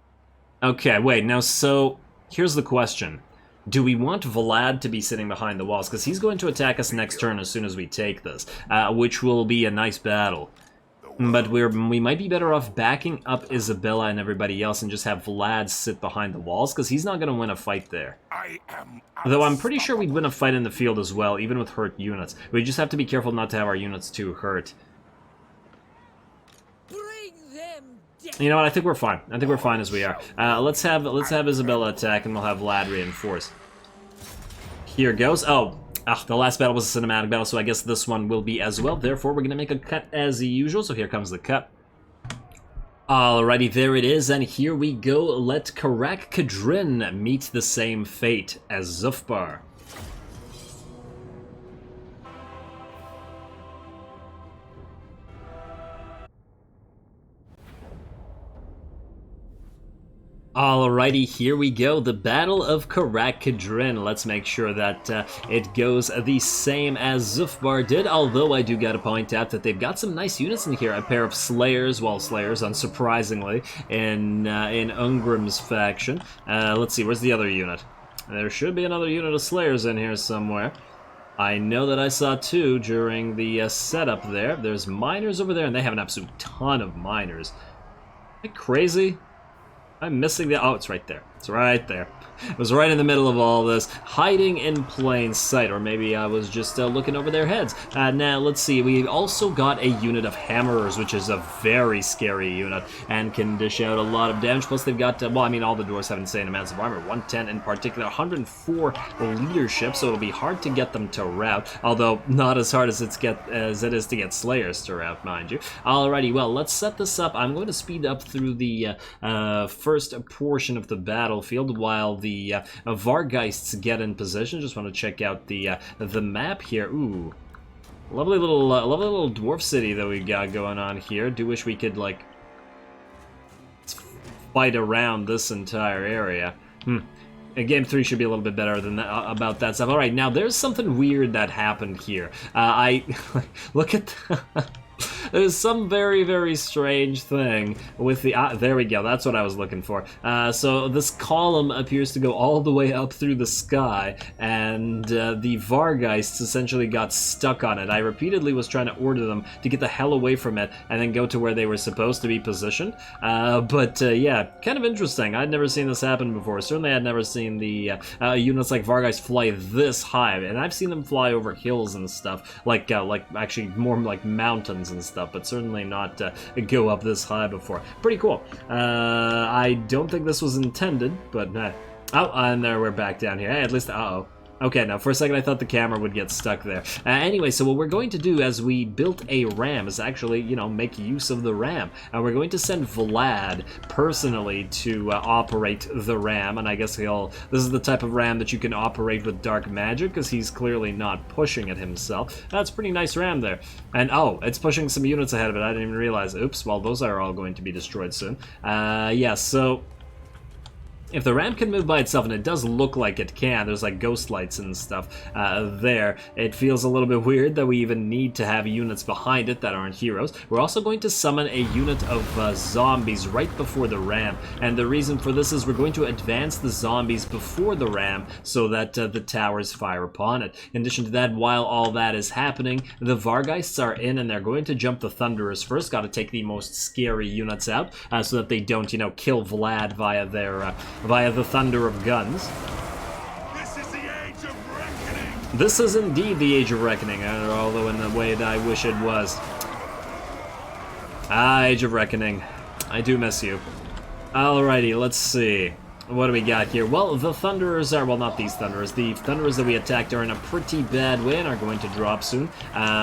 A: Okay, wait, now so... Here's the question. Do we want Vlad to be sitting behind the walls? Because he's going to attack us next turn as soon as we take this, which will be a nice battle. But we might be better off backing up Isabella and everybody else and just have Vlad sit behind the walls, because he's not going to win a fight there. Though I'm pretty sure we'd win a fight in the field as well, even with hurt units. We just have to be careful not to have our units too hurt. You know what? I think we're fine. I think we're fine as we are. Let's have Isabella attack, and we'll have Vlad reinforce. Here goes. Oh, the last battle was a cinematic battle, so I guess this one will be as well. Therefore, we're gonna make a cut as usual. So here comes the cut. Alrighty, there it is, and here we go. Let Karak Kadrin meet the same fate as Zufbar. Alrighty, here we go, the Battle of Karak Kadrin. Let's make sure that it goes the same as Zufbar did, although I do gotta point out that they've got some nice units in here. A pair of Slayers, well, Slayers, unsurprisingly, in Ungrim's faction. Let's see, where's the other unit? There should be another unit of Slayers in here somewhere. I know that I saw 2 during the setup there. There's miners over there, and they have an absolute ton of miners. Am I crazy? I'm missing the... Oh, it's right there. It's right there. It was right in the middle of all this, hiding in plain sight, or maybe I was just looking over their heads. Now, let's see, we also got a unit of Hammerers, which is a very scary unit, and can dish out a lot of damage. Plus, they've got, well, I mean, all the dwarves have insane amounts of armor, 110 in particular, 104 leadership, so it'll be hard to get them to rout, although not as hard as it is to get Slayers to rout, mind you. Alrighty, well, let's set this up. I'm going to speed up through the first portion of the battlefield while the Vargeists get in position. Just want to check out the map here. Ooh, lovely little dwarf city that we got going on here. Do wish we could like fight around this entire area. Game 3 should be a little bit better than that, about that stuff. All right, now there's something weird that happened here. Look at There's some very, very strange thing with the... there we go, that's what I was looking for. So this column appears to go all the way up through the sky, and the Vargeists essentially got stuck on it. I repeatedly was trying to order them to get the hell away from it and then go to where they were supposed to be positioned. But yeah, kind of interesting. I'd never seen this happen before. Certainly I'd never seen the units like Vargeist fly this high, and I've seen them fly over hills and stuff, like actually more like mountains and stuff, but certainly not go up this high before. Pretty cool. I don't think this was intended, but oh, and there we're back down here. Hey, at least, uh-oh. Okay, now for a second I thought the camera would get stuck there. Anyway, so what we're going to do as we built a ram is actually, you know, make use of the ram. And we're going to send Vlad personally to operate the ram, and I guess this is the type of ram that you can operate with dark magic, because he's clearly not pushing it himself. That's a pretty nice ram there. And oh, it's pushing some units ahead of it, I didn't even realize. Oops, well those are all going to be destroyed soon. Yeah, so... if the ram can move by itself, and it does look like it can, there's like ghost lights and stuff there, it feels a little bit weird that we even need to have units behind it that aren't heroes. We're also going to summon a unit of zombies right before the ram, and the reason for this is we're going to advance the zombies before the ram so that the towers fire upon it. In addition to that, while all that is happening, the Vargeists are in, and they're going to jump the Thunderers first. Got to take the most scary units out so that they don't, you know, kill Vlad via the thunder of guns.
B: This is the age of reckoning.
A: This is indeed the age of reckoning, although in the way that I wish it was. Age of reckoning. I do miss you. Alrighty, let's see. What do we got here? Well, the Thunderers are, well, not these Thunderers. The Thunderers that we attacked are in a pretty bad way and are going to drop soon.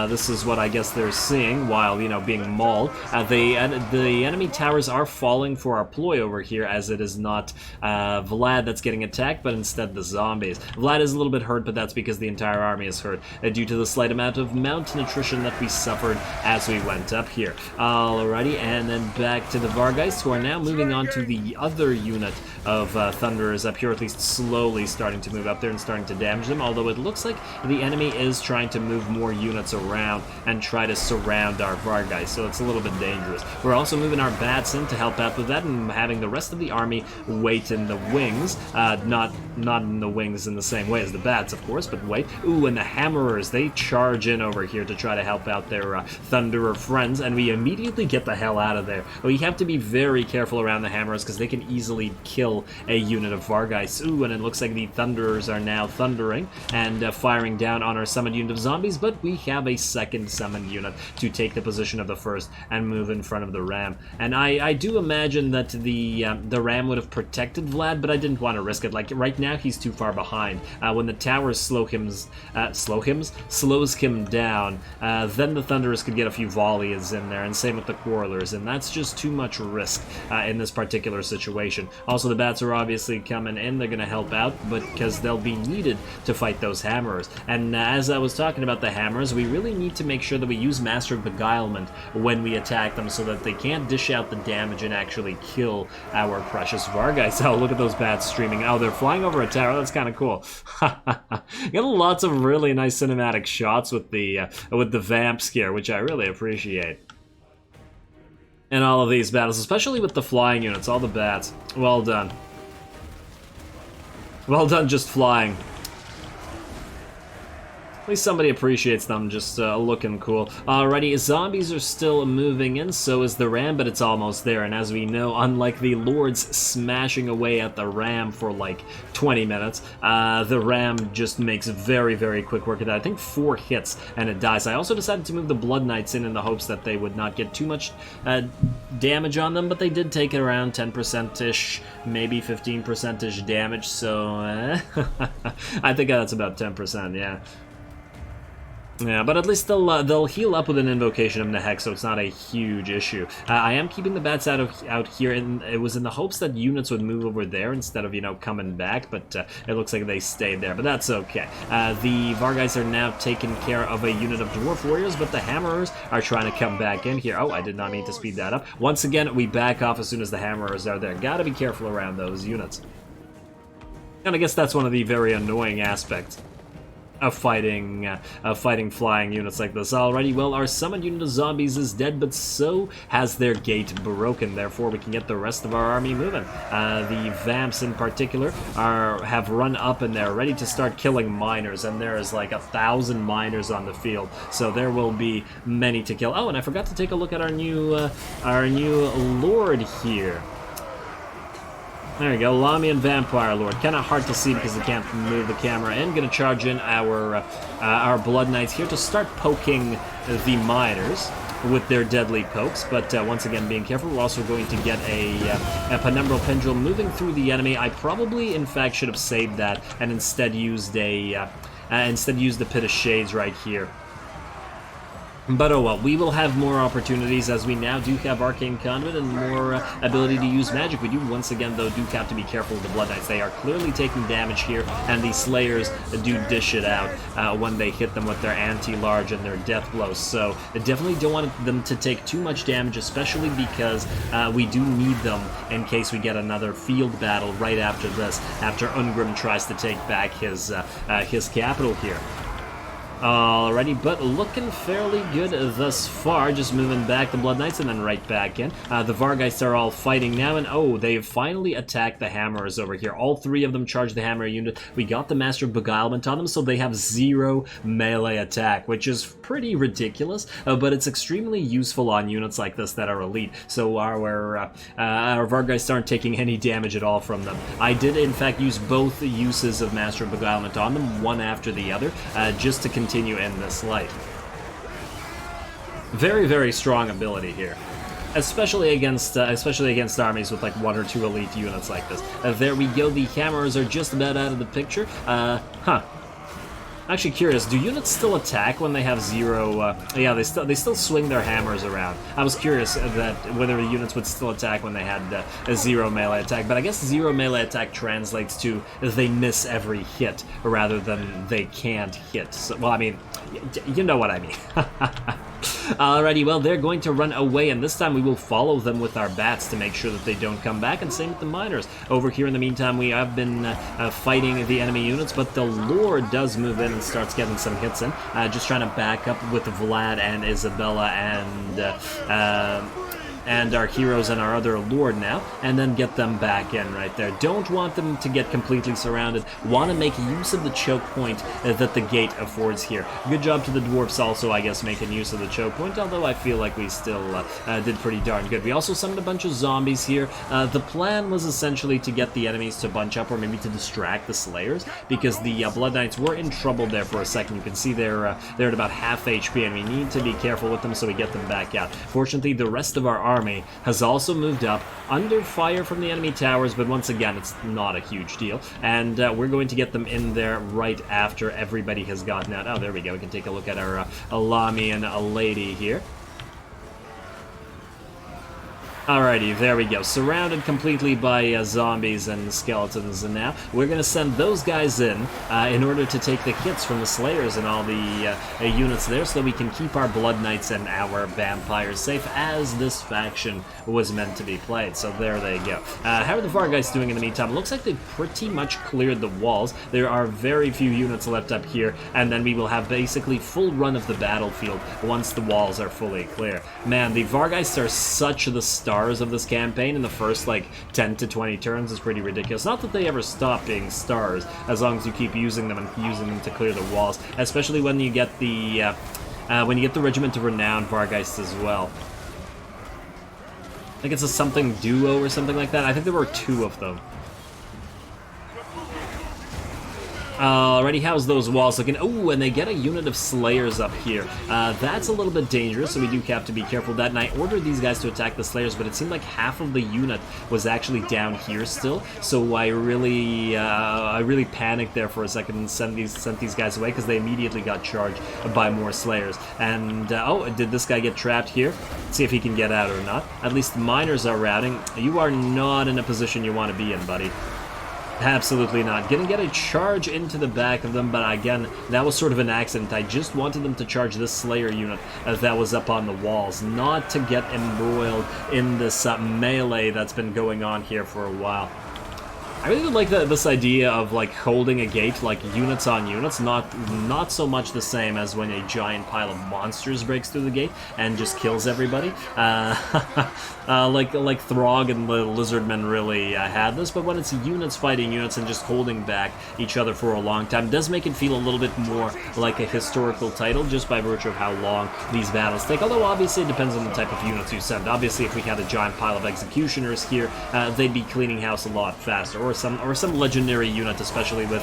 A: This is what I guess they're seeing while, you know, being mauled. The enemy towers are falling for our ploy over here, as it is not Vlad that's getting attacked, but instead the zombies. Vlad is a little bit hurt, but that's because the entire army is hurt due to the slight amount of mountain attrition that we suffered as we went up here. Alrighty, and then back to the Vargeists, who are now moving on to the other unit of Thunderers up here, at least slowly starting to move up there and starting to damage them, although it looks like the enemy is trying to move more units around and try to surround our Vargeist, so it's a little bit dangerous. We're also moving our bats in to help out with that and having the rest of the army wait in the wings, not in the wings in the same way as the bats, of course, but wait. Ooh, and the Hammerers, they charge in over here to try to help out their Thunderer friends, and we immediately get the hell out of there. We have to be very careful around the Hammerers because they can easily kill a unit of Vargeists. Ooh, and it looks like the Thunderers are now thundering and firing down on our summoned unit of zombies, but we have a second summoned unit to take the position of the first and move in front of the ram. And I do imagine that the ram would have protected Vlad, but I didn't want to risk it. Like, right now he's too far behind. When the towers slows him down, then the Thunderers could get a few volleys in there, and same with the Quarrelers, and that's just too much risk in this particular situation. Also, the bats are obviously coming in, they're going to help out, but because they'll be needed to fight those Hammerers. And as I was talking about the Hammerers, we really need to make sure that we use Master of Beguilement when we attack them so that they can't dish out the damage and actually kill our precious Vargeists. Oh, look at those bats streaming. Oh, they're flying over a tower. That's kind of cool. Got lots of really nice cinematic shots with the vamp scare, which I really appreciate. In all of these battles, especially with the flying units, all the bats. Well done. Well done just flying. At least somebody appreciates them just looking cool. Alrighty, zombies are still moving in, so is the ram, but it's almost there. And as we know, unlike the lords smashing away at the ram for like 20 minutes, the ram just makes very, very quick work of that. I think 4 hits and it dies. I also decided to move the Blood Knights in the hopes that they would not get too much damage on them, but they did take it around 10%-ish, maybe 15%-ish damage, so I think that's about 10%, yeah. Yeah, but at least they'll heal up with an invocation of Nehek, so it's not a huge issue. I am keeping the bats out here, and it was in the hopes that units would move over there instead of, you know, coming back, but it looks like they stayed there, but that's okay. The Vargeists are now taking care of a unit of Dwarf Warriors, but the Hammerers are trying to come back in here. Oh, I did not mean to speed that up. Once again, we back off as soon as the Hammerers are there. Gotta be careful around those units. And I guess that's one of the very annoying aspects fighting flying units like this. Alrighty, well, our summoned unit of zombies is dead, but so has their gate broken. Therefore, we can get the rest of our army moving. The vamps in particular have run up and they're ready to start killing miners, and there is like 1,000 miners on the field, so there will be many to kill. Oh, and I forgot to take a look at our new lord here. There we go, Lamian Vampire Lord. Kind of hard to see because I can't move the camera in. Gonna charge in our Blood Knights here to start poking the miners with their deadly pokes, but once again, being careful. We're also going to get a Penumbral Pendulum moving through the enemy. I probably, in fact, should have saved that and instead used the Pit of Shades right here. But oh well, we will have more opportunities as we now do have Arcane Conduit and more ability to use magic. We do once again, though, do have to be careful with the Blood Knights. They are clearly taking damage here, and the Slayers do dish it out when they hit them with their anti-large and their death blows. So I definitely don't want them to take too much damage, especially because we do need them in case we get another field battle right after this, after Ungrim tries to take back his capital here. Alrighty, but looking fairly good thus far. Just moving back the Blood Knights and then right back in. The Vargeists are all fighting now, and oh, they've finally attacked the Hammerers over here. All three of them charged the Hammer unit. We got the Master of Beguilement on them, so they have 0 melee attack, which is pretty ridiculous, but it's extremely useful on units like this that are elite. So our Vargeists aren't taking any damage at all from them. I did, in fact, use both uses of Master of Beguilement on them, one after the other, just to continue in this light. Very, very strong ability here, especially against armies with like 1 or 2 elite units like this. There we go. The Hammerers are just about out of the picture. Actually curious, do units still attack when they have 0? Yeah, they still swing their hammers around. I was curious that whether the units would still attack when they had a 0 melee attack, but I guess 0 melee attack translates to they miss every hit rather than they can't hit. So, well, I mean, you know what I mean. Alrighty, well, they're going to run away, and this time we will follow them with our bats to make sure that they don't come back, and same with the miners. Over here in the meantime, we have been fighting the enemy units, but the Lord does move in and starts getting some hits in. Just trying to back up with Vlad and Isabella and our heroes and our other Lord now, and then get them back in right there. Don't want them to get completely surrounded. Want to make use of the choke point that the gate affords here. Good job to the dwarfs also, I guess, making use of the choke point, although I feel like we still did pretty darn good. We also summoned a bunch of zombies here. The plan was essentially to get the enemies to bunch up, or maybe to distract the Slayers, because the Blood Knights were in trouble there for a second. You can see they're at about half HP, and we need to be careful with them so we get them back out. Fortunately, the rest of our army has also moved up under fire from the enemy towers, but once again, it's not a huge deal, and we're going to get them in there right after everybody has gotten out. Oh, there we go. We can take a look at our Lamian lady here. Alrighty, there we go. Surrounded completely by zombies and skeletons, and now we're going to send those guys in order to take the hits from the Slayers and all the units there, so that we can keep our Blood Knights and our Vampires safe as this faction was meant to be played. So there they go. How are the Vargeists doing in the meantime? It looks like they've pretty much cleared the walls. There are very few units left up here, and then we will have basically full run of the battlefield once the walls are fully clear. Man, the Vargeists are such the stars of this campaign. In the first like 10 to 20 turns is pretty ridiculous. Not that they ever stop being stars, as long as you keep using them and using them to clear the walls, especially when you get the Regiment of Renowned Vargeists as well. I think it's a something duo or something like that. I think there were 2 of them. Alrighty, how's those walls looking? Oh, and they get a unit of Slayers up here. That's a little bit dangerous, so we do have to be careful of that. And I ordered these guys to attack the Slayers, but it seemed like half of the unit was actually down here still. So I really panicked there for a second and sent these guys away, because they immediately got charged by more Slayers. And oh, did this guy get trapped here? Let's see if he can get out or not. At least the miners are routing. You are not in a position you want to be in, buddy. Absolutely not. Gonna get a charge into the back of them, but again, that was sort of an accident. I just wanted them to charge this Slayer unit that was up on the walls, not to get embroiled in this melee that's been going on here for a while. I really like this idea of like holding a gate like units on units, not so much the same as when a giant pile of monsters breaks through the gate and just kills everybody. Like Throg and the Lizardmen really had this, but when it's units fighting units and just holding back each other for a long time, it does make it feel a little bit more like a historical title just by virtue of how long these battles take. Although obviously it depends on the type of units you send. Obviously, if we had a giant pile of executioners here, they'd be cleaning house a lot faster, or some legendary unit, especially with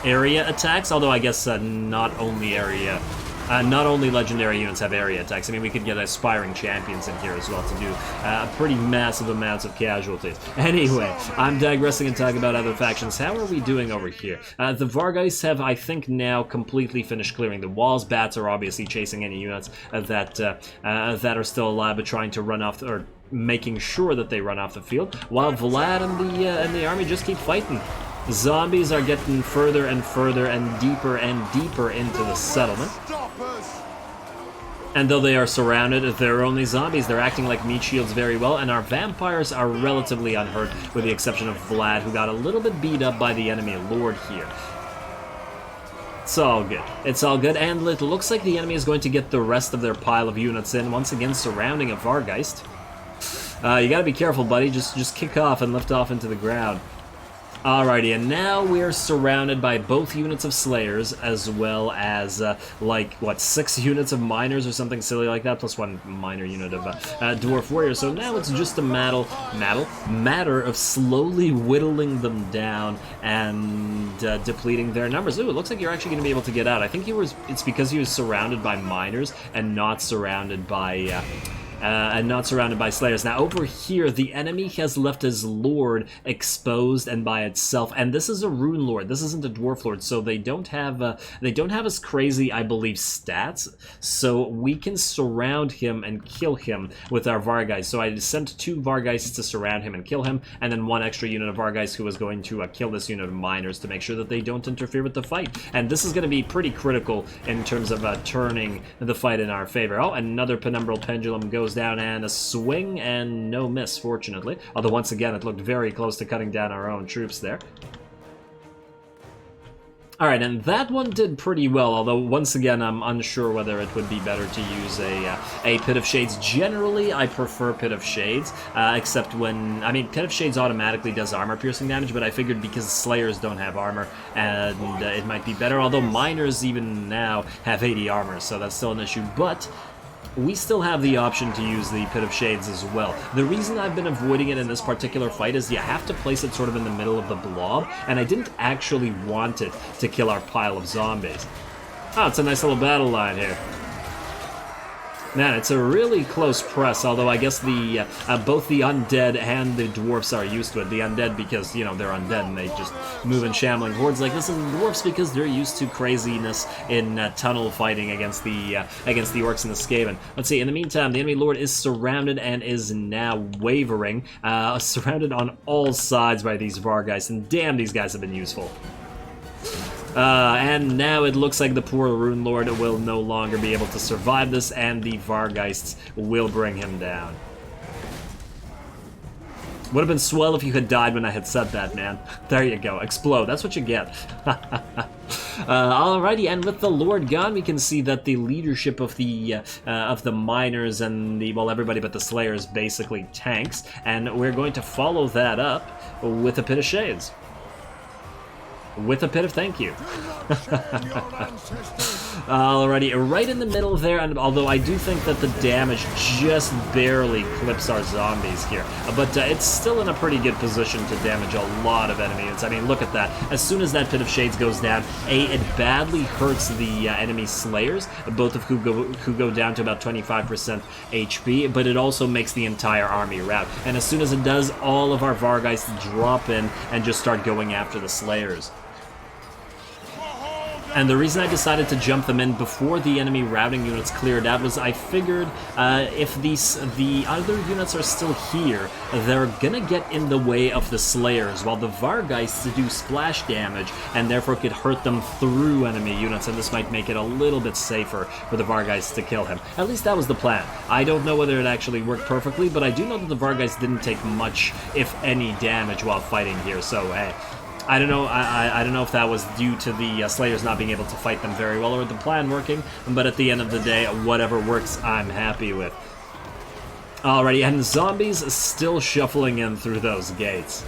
A: area attacks. Although I guess not only legendary units have area attacks. I mean, we could get aspiring champions in here as well to do pretty massive amounts of casualties. Anyway, I'm digressing and talking about other factions. How are we doing over here? The Vargeists have, I think, now completely finished clearing the walls. Bats are obviously chasing any units that are still alive, but trying to run off, or making sure that they run off the field, while Vlad and the army just keep fighting. Zombies are getting further and further and deeper into the settlement. And though they are surrounded, they're only zombies. They're acting like meat shields very well, and our vampires are relatively unhurt, with the exception of Vlad, who got a little bit beat up by the enemy lord here. It's all good. It's all good, and it looks like the enemy is going to get the rest of their pile of units in, once again surrounding a Vargeist. You gotta be careful, buddy. Just kick off and lift off into the ground. Alrighty, and now we're surrounded by both units of Slayers, as well as, like, what, 6 units of Miners or something silly like that, plus 1 minor unit of Dwarf Warriors. So now it's just a matter of slowly whittling them down and depleting their numbers. Ooh, it looks like you're actually going to be able to get out. I think it's because he was surrounded by Miners and not surrounded by Slayers. Now over here, the enemy has left his lord exposed and by itself, and this is a rune lord. This isn't a dwarf lord, so they don't have as crazy, I believe, stats. So we can surround him and kill him with our Vargeists. So I sent 2 Vargeists to surround him and kill him, and then 1 extra unit of Vargeists who was going to kill this unit of Miners to make sure that they don't interfere with the fight. And this is going to be pretty critical in terms of turning the fight in our favor. Oh, another Penumbral Pendulum goes down, and a swing, and no miss, fortunately. Although, once again, it looked very close to cutting down our own troops there. Alright, and that one did pretty well, although, once again, I'm unsure whether it would be better to use a Pit of Shades. Generally, I prefer Pit of Shades, except when... I mean, Pit of Shades automatically does armor-piercing damage, but I figured because Slayers don't have armor, and it might be better, although Miners, even now, have 80 armor, so that's still an issue, but... we still have the option to use the Pit of Shades as well. The reason I've been avoiding it in this particular fight is you have to place it sort of in the middle of the blob, and I didn't actually want it to kill our pile of zombies. Oh, it's a nice little battle line here. Man, it's a really close press, although I guess the both the undead and the dwarfs are used to it. The undead because, you know, they're undead and they just move in shambling hordes like this, and the dwarfs because they're used to craziness in tunnel fighting against the orcs and the Skaven. Let's see, in the meantime, the enemy lord is surrounded and is now wavering, surrounded on all sides by these Vargeists, and damn, these guys have been useful. And now it looks like the poor Rune Lord will no longer be able to survive this, and the Vargeists will bring him down. Would have been swell if you had died when I had said that, man. There you go. Explode. That's what you get. Alrighty, and with the Lord gone, we can see that the leadership of the Miners and the, well, everybody but the Slayers basically tanks, and we're going to follow that up with a Pit of Shades. With a Pit of Thank You. Alrighty, right in the middle there, and although I do think that the damage just barely clips our zombies here, but it's still in a pretty good position to damage a lot of enemies. I mean, look at that. As soon as that Pit of Shades goes down, it badly hurts the enemy Slayers, both of who go down to about 25% HP, but it also makes the entire army rout. And as soon as it does, all of our Vargeists drop in and just start going after the Slayers. And the reason I decided to jump them in before the enemy routing units cleared out was I figured if the other units are still here, they're gonna get in the way of the Slayers, while the Vargeists do splash damage, and therefore could hurt them through enemy units, and this might make it a little bit safer for the Vargeists to kill him. At least that was the plan. I don't know whether it actually worked perfectly, but I do know that the Vargeists didn't take much, if any, damage while fighting here, so hey. I don't know. I don't know if that was due to the Slayers not being able to fight them very well or the plan working, but at the end of the day, whatever works, I'm happy with. Alrighty, and zombies still shuffling in through those gates.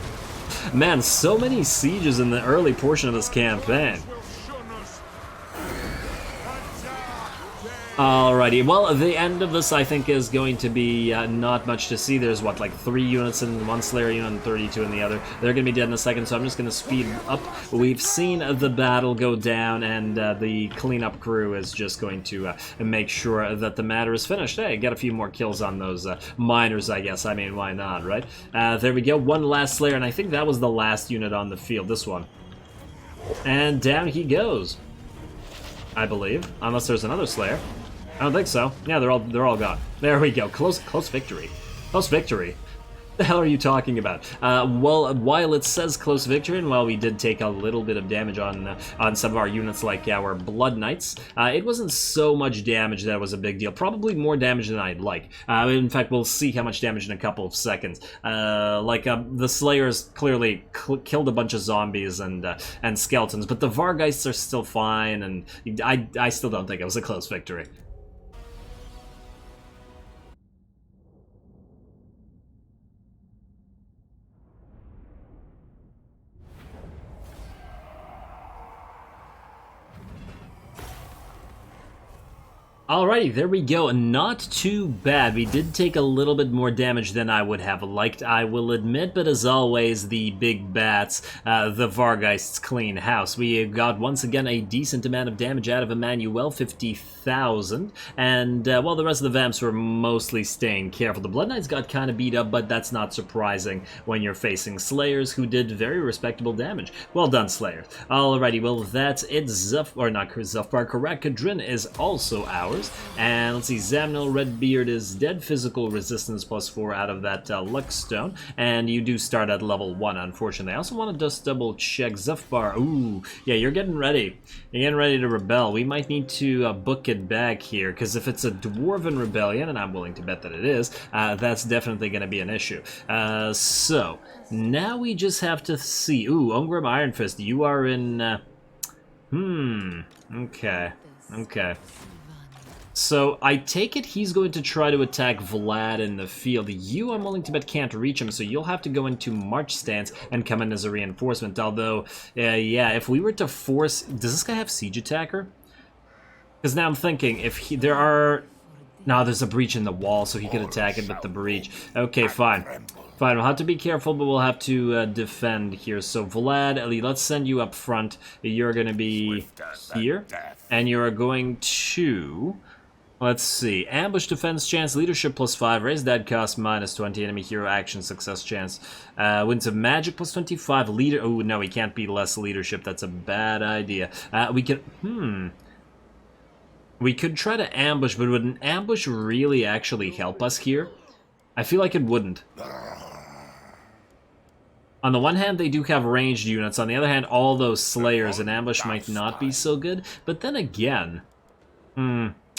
A: Man, so many sieges in the early portion of this campaign. Alrighty, well, the end of this, I think, is going to be not much to see. There's, what, like 3 units in one Slayer unit and 32 in the other. They're going to be dead in a second, so I'm just going to speed up. We've seen the battle go down, and the cleanup crew is just going to make sure that the matter is finished. Hey, get a few more kills on those miners, I guess. I mean, why not, right? There we go, one last Slayer, and I think that was the last unit on the field, this one. And down he goes, I believe, unless there's another Slayer. I don't think so. Yeah, they're all gone. There we go. Close victory. Close victory. What the hell are you talking about? Well, while it says close victory, and while we did take a little bit of damage on some of our units, like our Blood Knights, it wasn't so much damage that was a big deal. Probably more damage than I'd like. In fact, we'll see how much damage in a couple of seconds. The Slayers clearly killed a bunch of zombies and skeletons, but the Vargeists are still fine, and I still don't think it was a close victory. Alrighty, there we go. Not too bad. We did take a little bit more damage than I would have liked, I will admit, but as always, the big bats, the Vargeists clean house. We got, once again, a decent amount of damage out of Emmanuel, 50,000, and, well, the rest of the Vamps were mostly staying careful. The Blood Knights got kind of beat up, but that's not surprising when you're facing Slayers who did very respectable damage. Well done, Slayer. Alrighty, well, that's it. Karak Kadrin is also ours. And let's see, Zamnil Redbeard is dead. Physical resistance +4 out of that luck stone. And you do start at level 1, unfortunately. I also want to just double check Zufbar. Ooh, yeah, you're getting ready. You're getting ready to rebel. We might need to book it back here, because if it's a Dwarven rebellion, and I'm willing to bet that it is, that's definitely going to be an issue. So, now we just have to see. Ooh, Ungrim Iron Fist, you are in... Okay. Okay. So, I take it he's going to try to attack Vlad in the field. You, I'm willing to bet, can't reach him, so you'll have to go into March stance and come in as a reinforcement. Although, yeah, if we were to force... Does this guy have Siege Attacker? Because now I'm thinking, if there are... No, there's a breach in the wall, so he could attack it with the breach. Okay, fine. Fine, we'll have to be careful, but we'll have to defend here. So, Vlad, Ellie, let's send you up front. You're going to be here, and you're going to... Let's see. Ambush defense chance, leadership +5, raise dead cost -20, enemy hero action success chance. Winds of magic +25, leader... Oh, no, he can't be less leadership. That's a bad idea. We could... We could try to ambush, but would an ambush really actually help us here? I feel like it wouldn't. On the one hand, they do have ranged units. On the other hand, all those Slayers, an ambush might not be so good. But then again...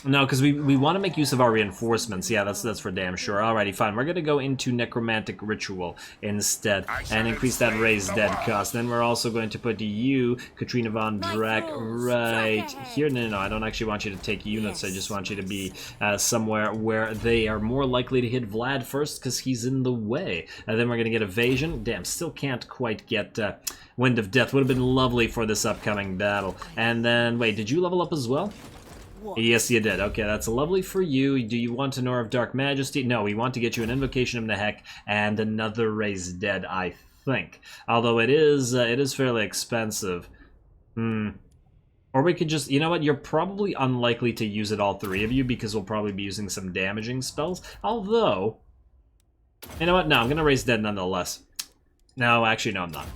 A: No, because we want to make use of our reinforcements. Yeah, that's for damn sure. Alrighty, fine. We're going to go into Necromantic Ritual instead and increase that raised dead cost. Then we're also going to put you, Katrina von Drac, right here. No, I don't actually want you to take units. I just want you to be somewhere where they are more likely to hit Vlad first because he's in the way. And then we're going to get Evasion. Damn, still can't quite get Wind of Death. Would have been lovely for this upcoming battle. And then, wait, did you level up as well? Yes, you did. Okay, that's lovely for you. Do you want an Aura of Dark Majesty? No, we want to get you an Invocation of Nehek and another Raised Dead, I think. Although it is fairly expensive. Or we could just... You know what? You're probably unlikely to use it, all 3 of you, because we'll probably be using some damaging spells. Although... You know what? No, I'm going to Raise Dead nonetheless. No, actually, no, I'm not.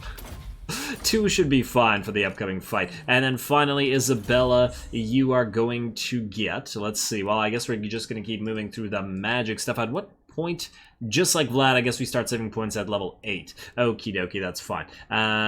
A: 2 should be fine for the upcoming fight. And then finally, Isabella, you are going to get... Let's see. Well, I guess we're just going to keep moving through the magic stuff. At what point... Just like Vlad, I guess we start saving points at level 8. Okie dokie, that's fine.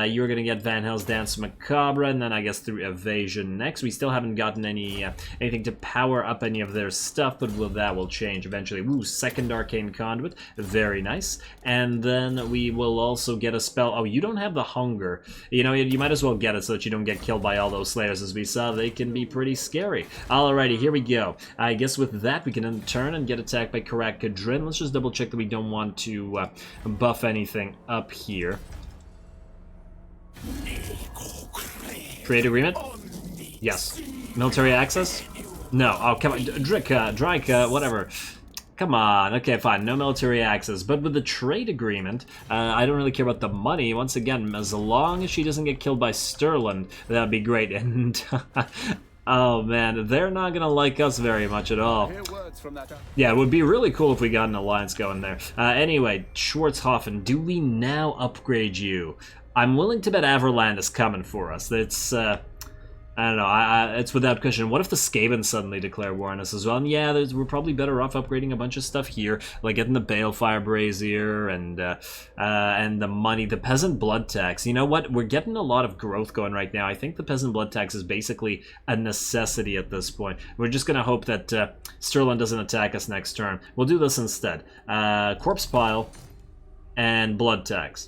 A: You're gonna get Van Hell's Dance Macabre, and then I guess through Evasion next. We still haven't gotten anything to power up any of their stuff, but that will change eventually. Ooh, second Arcane Conduit, very nice. And then we will also get a spell. Oh, you don't have the Hunger. You know, you might as well get it so that you don't get killed by all those Slayers. As we saw, they can be pretty scary. Alrighty, here we go. I guess with that, we can then turn and get attacked by Karak Kadrin. Let's just double check that we don't want to buff anything up here. Trade agreement? Yes. Military access? No. Oh, come on. Drika, whatever. Come on. Okay, fine. No military access. But with the trade agreement, I don't really care about the money. Once again, as long as she doesn't get killed by Sterling, that'd be great. And... oh man, they're not gonna like us very much at all. Yeah, it would be really cool if we got an alliance going there. Anyway, Schwarzhofen, do we now upgrade you? I'm willing to bet Averland is coming for us. It's, I don't know, it's without question. What if the Skaven suddenly declare war on us as well? And yeah, we're probably better off upgrading a bunch of stuff here, like getting the Balefire Brazier and the money, the Peasant Blood Tax. You know what? We're getting a lot of growth going right now. I think the Peasant Blood Tax is basically a necessity at this point. We're just going to hope that Sterling doesn't attack us next turn. We'll do this instead. Corpse Pile and Blood Tax.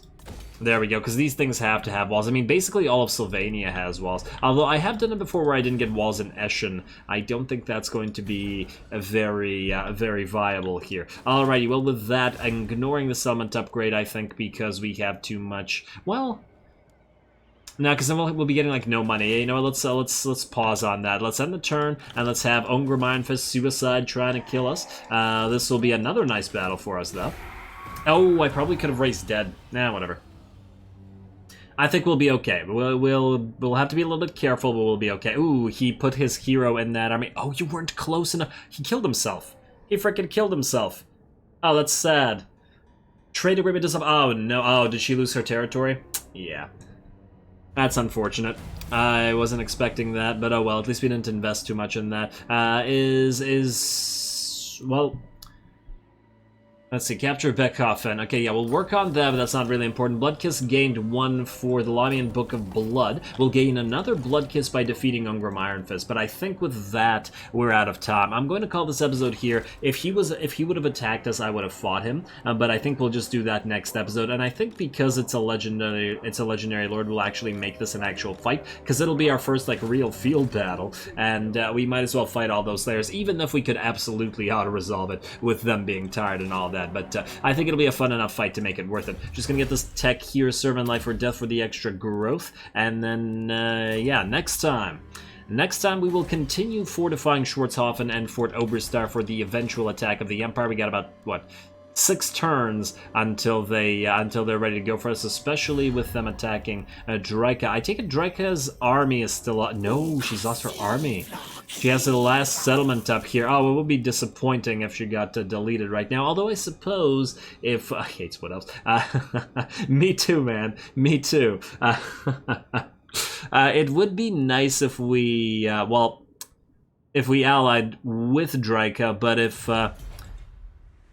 A: There we go, because these things have to have walls. I mean, basically all of Sylvania has walls. Although I have done it before where I didn't get walls in Eschen. I don't think that's going to be very viable here. Alrighty, well with that, ignoring the settlement upgrade, I think, because we have too much... Well... No, because then we'll be getting, like, no money. You know, let's pause on that. Let's end the turn, and let's have Ungrim Iron Fist Suicide trying to kill us. This will be another nice battle for us, though. Oh, I probably could have raced dead. Nah, whatever. I think we'll be okay. We'll have to be a little bit careful, but we'll be okay. Ooh, he put his hero in that army. Oh, you weren't close enough. He killed himself. He freaking killed himself. Oh, that's sad. Trade agreement does have... Oh, no. Oh, did she lose her territory? Yeah. That's unfortunate. I wasn't expecting that, but oh well. At least we didn't invest too much in that. Well... Let's see, capture Beckhofen. Okay, yeah, we'll work on that, but that's not really important. Bloodkiss gained 1 for the Lamian Book of Blood. We'll gain another Bloodkiss by defeating Ungrim Iron Fist, but I think with that, we're out of time. I'm going to call this episode here. If he would have attacked us, I would have fought him, but I think we'll just do that next episode, and I think because it's a legendary lord, we'll actually make this an actual fight, because it'll be our first, like, real field battle, and we might as well fight all those Slayers, even if we could absolutely auto-resolve it with them being tired and all that. But I think it'll be a fun enough fight to make it worth it. Just gonna get this tech here, Servant Life or Death for the extra growth, and then, yeah, next time we will continue fortifying Schwarzhofen and Fort Oberstar for the eventual attack of the Empire. We got about, what, 6 turns until they're ready to go for us, especially with them attacking Drika. I take it Drika's army is still... No, she's lost her army. She has the last settlement up here. Oh, it would be disappointing if she got deleted right now. Although I suppose if... hates what else? Me too, man. Me too. It would be nice if we... well, if we allied with Drika, but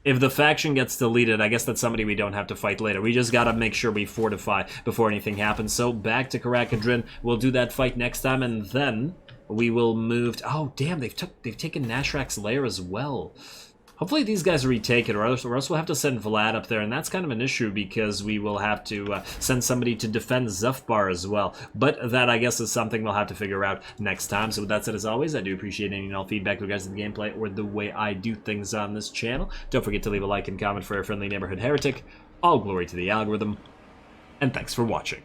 A: if the faction gets deleted, I guess that's somebody we don't have to fight later. We just gotta make sure we fortify before anything happens. So back to Karak Kadrin. We'll do that fight next time, and then we will move to... Oh, damn, they've taken Nashrak's lair as well. Hopefully these guys retake it, or else we'll have to send Vlad up there, and that's kind of an issue because we will have to send somebody to defend Zufbar as well. But that, I guess, is something we'll have to figure out next time. So with that said, as always, I do appreciate any and all feedback with regards to the gameplay or the way I do things on this channel. Don't forget to leave a like and comment for a friendly neighborhood heretic. All glory to the algorithm, and thanks for watching.